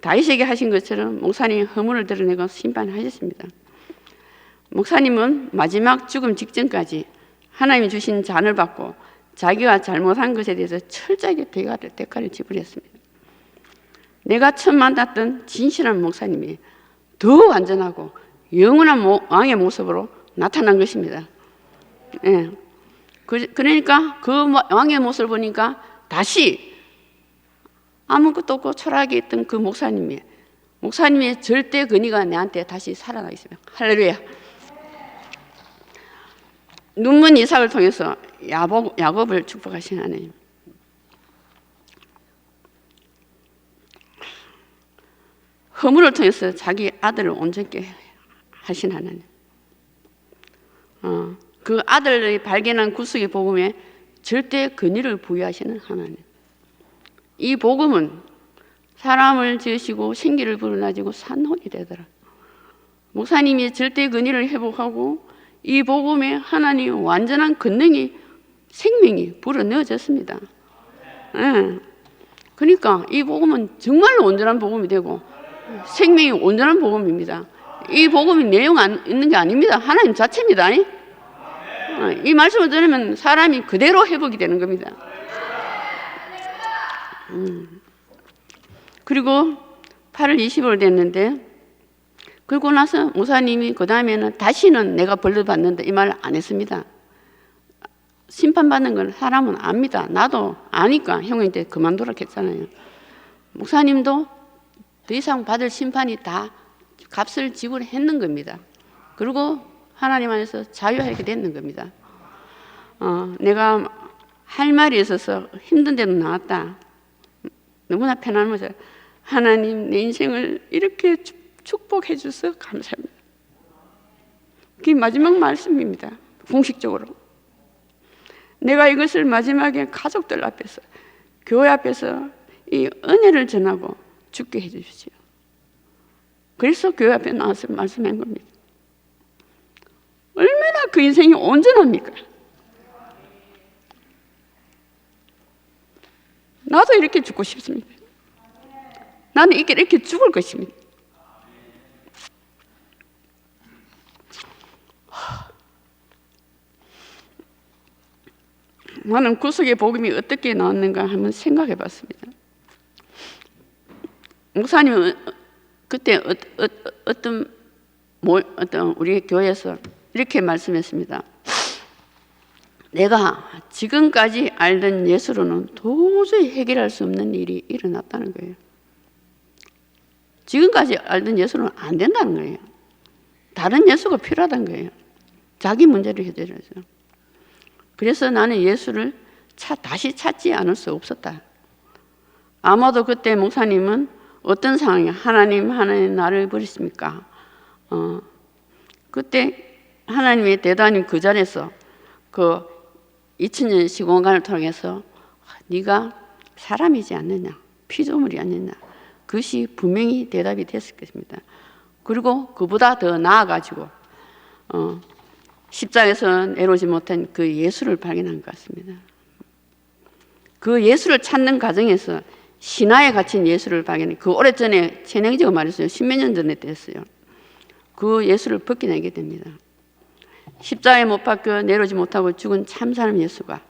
다윗에게 하신 것처럼 목사님이 허물을 드러내고 심판하셨습니다. 목사님은 마지막 죽음 직전까지 하나님이 주신 잔을 받고 자기가 잘못한 것에 대해서 철저하게 대가를 지불했습니다. 내가 처음 만났던 진실한 목사님이 더 완전하고 영원한 왕의 모습으로 나타난 것입니다. 예. 그러니까 그 왕의 모습을 보니까 다시 아무것도 없고 초라하게 있던 그 목사님의 절대 근위가 내한테 다시 살아나 있습니다. 할렐루야. 눈먼 이삭을 통해서 야곱을 축복하신 하나님. 허물을 통해서 자기 아들을 온전케 하신 하나님. 그 아들이 발견한 구속의 복음에 절대 근위를 부여하시는 하나님. 이 복음은 사람을 지으시고 생기를 불어넣어주고 산혼이 되더라. 목사님이 절대 근위를 회복하고 이 복음에 하나님의 완전한 권능이 생명이 불어넣어졌습니다. 그러니까 이 복음은 정말로 온전한 복음이 되고 생명이 온전한 복음입니다. 이 복음이 내용 있는 게 아닙니다. 하나님 자체입니다. 이 말씀을 들으면 사람이 그대로 회복이 되는 겁니다. 그리고 8월 20일 됐는데, 그리고 나서 목사님이 그 다음에는 다시는 내가 벌을 받는다 이 말을 안 했습니다. 심판받는 건 사람은 압니다. 나도 아니까 형님한테 그만두라 했잖아요. 목사님도 더 이상 받을 심판이 다 값을 지불했는 겁니다. 그리고 하나님 안에서 자유하게 됐는 겁니다. 내가 할 말이 있어서 힘든 데도 나왔다. 너무나 편안하면서 하나님 내 인생을 이렇게 축복해 주셔서 감사합니다. 그게 마지막 말씀입니다. 공식적으로. 내가 이것을 마지막에 가족들 앞에서, 교회 앞에서 이 은혜를 전하고 죽게 해 주십시오. 그래서 교회 앞에 나와서 말씀한 겁니다. 얼마나 그 인생이 온전합니까? 나도 이렇게 죽고 싶습니다. 나는 이렇게 죽을 것입니다. 나는 구속의 복음이 어떻게 나왔는가 한번 생각해 봤습니다. 목사님은 그때 어떤 우리 교회에서 이렇게 말씀했습니다. 내가 지금까지 알던 예수로는 도저히 해결할 수 없는 일이 일어났다는 거예요. 지금까지 알던 예수로는 안 된다는 거예요. 다른 예수가 필요하다는 거예요. 자기 문제를 해결하죠. 그래서 나는 예수를 다시 찾지 않을 수 없었다. 아마도 그때 목사님은 어떤 상황이야? 하나님 나를 버리십니까? 그때 하나님의 대단히 그 자리에서 그 2000년 시공간을 통해서 네가 사람이지 않느냐, 피조물이 아니냐, 그것이 분명히 대답이 됐을 것입니다. 그리고 그보다 더 나아가지고 십자가에서 내려오지 못한 그 예수를 발견한 것 같습니다. 그 예수를 찾는 과정에서 신화에 갇힌 예수를 발견해. 그 오래전에 최능지가 말했어요. 10몇 년 전에 됐어요. 그 예수를 벗겨내게 됩니다. 십자가에 못 박혀 내려오지 못하고 죽은 참사람 예수가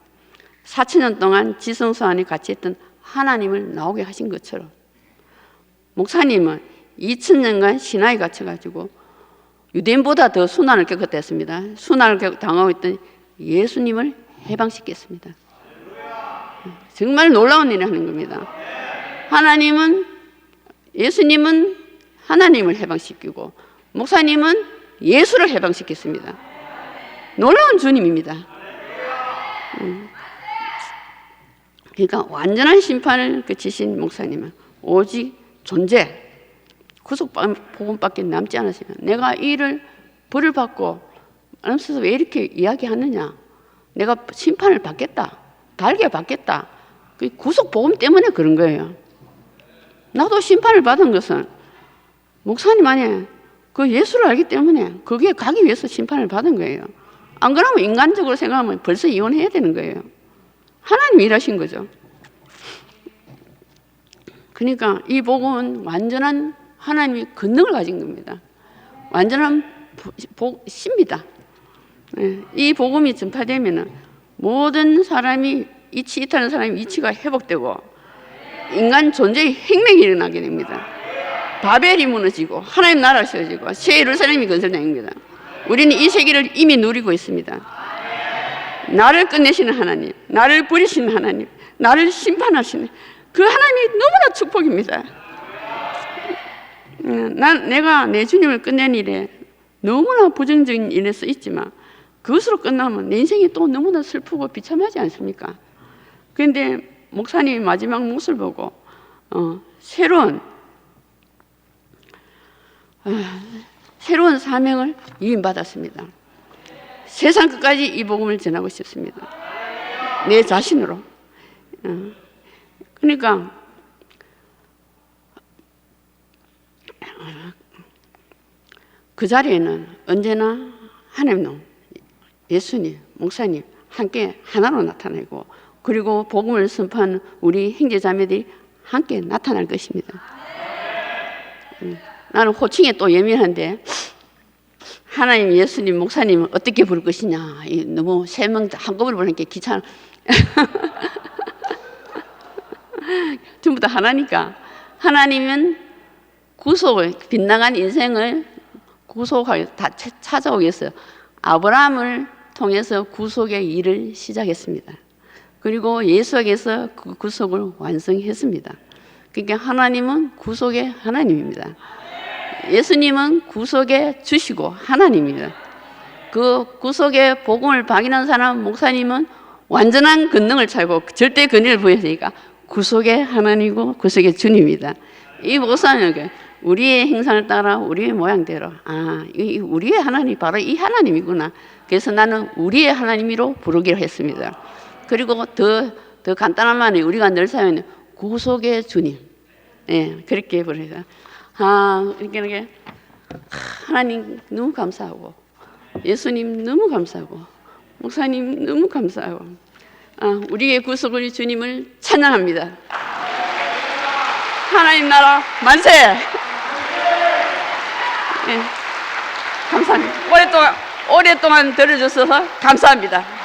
4,000년 동안 지성소 안에 갇혀 있던 하나님을 나오게 하신 것처럼 목사님은 2,000년간 신화에 갇혀가지고 유대인보다 더 순환을 겪었습니다. 순환을 당하고 있던 예수님을 해방시켰습니다. 정말 놀라운 일을 하는 겁니다. 예수님은 하나님을 해방시키고 목사님은 예수를 해방시켰습니다. 놀라운 주님입니다. 그러니까 완전한 심판을 그치신 목사님은 오직 존재, 구속 복음밖에 남지 않았으면 내가 이를 벌을 받고 그러면서 왜 이렇게 이야기하느냐? 내가 심판을 받겠다. 달게 받겠다. 그 구속 복음 때문에 그런 거예요. 나도 심판을 받은 것은 목사님 안에 그 예수를 알기 때문에 거기에 가기 위해서 심판을 받은 거예요. 안 그러면 인간적으로 생각하면 벌써 이혼해야 되는 거예요. 하나님이 일하신 거죠. 그러니까 이 복음은 완전한 하나님의 권능을 가진 겁니다. 완전한 신입니다. 이 복음이 전파되면 모든 사람이 이치 있다는 사람이 이치가 회복되고 인간 존재의 혁명이 일어나게 됩니다. 바벨이 무너지고 하나님 나라가 세워지고 새 예루살렘이 건설됩니다. 우리는 이 세계를 이미 누리고 있습니다. 나를 끝내시는 하나님, 나를 버리시는 하나님, 나를 심판하시는 그 하나님이 너무나 축복입니다. 내가 내 주님을 끝낸 일에 너무나 부정적인 일에 써 있지만 그것으로 끝나면 내 인생이 또 너무나 슬프고 비참하지 않습니까? 그런데 목사님이 마지막 모습을 보고 새로운 사명을 위임받았습니다. 세상 끝까지 이 복음을 전하고 싶습니다. 내 자신으로. 그러니까 그 자리에는 언제나 하나님, 예수님, 목사님 함께 하나로 나타나고 그리고 복음을 선포하는 우리 형제자매들이 함께 나타날 것입니다. 나는 호칭에 또 예민한데 하나님, 예수님, 목사님은 어떻게 부를 것이냐. 너무 세 명 한꺼번에 부르니까 귀찮아. 전부 다 하나니까. 하나님은 구속을, 빗나간 인생을 구속하게 다 찾아오기 위해서 아브라함을 통해서 구속의 일을 시작했습니다. 그리고 예수에게서 그 구속을 완성했습니다. 그러니까 하나님은 구속의 하나님입니다. 예수님은 구속의 주시고 하나님입니다. 그 구속의 복음을 박인한 사람 목사님은 완전한 권능을 차고 절대 권위를 부여하니까 구속의 하나님이고 구속의 주님입니다. 이 목사는 우리의 행상을 따라 우리의 모양대로 우리의 하나님 바로 이 하나님이구나. 그래서 나는 우리의 하나님으로 부르기로 했습니다. 그리고 더 간단한 말이 우리가 늘 사용하는 구속의 주님. 그렇게 부르죠. 이렇게 하나님 너무 감사하고 예수님 너무 감사하고 목사님 너무 감사하고 우리의 구속의 주님을 찬양합니다. 하나님 나라 만세! 감사합니다. 오랫동안 들어주셔서 감사합니다.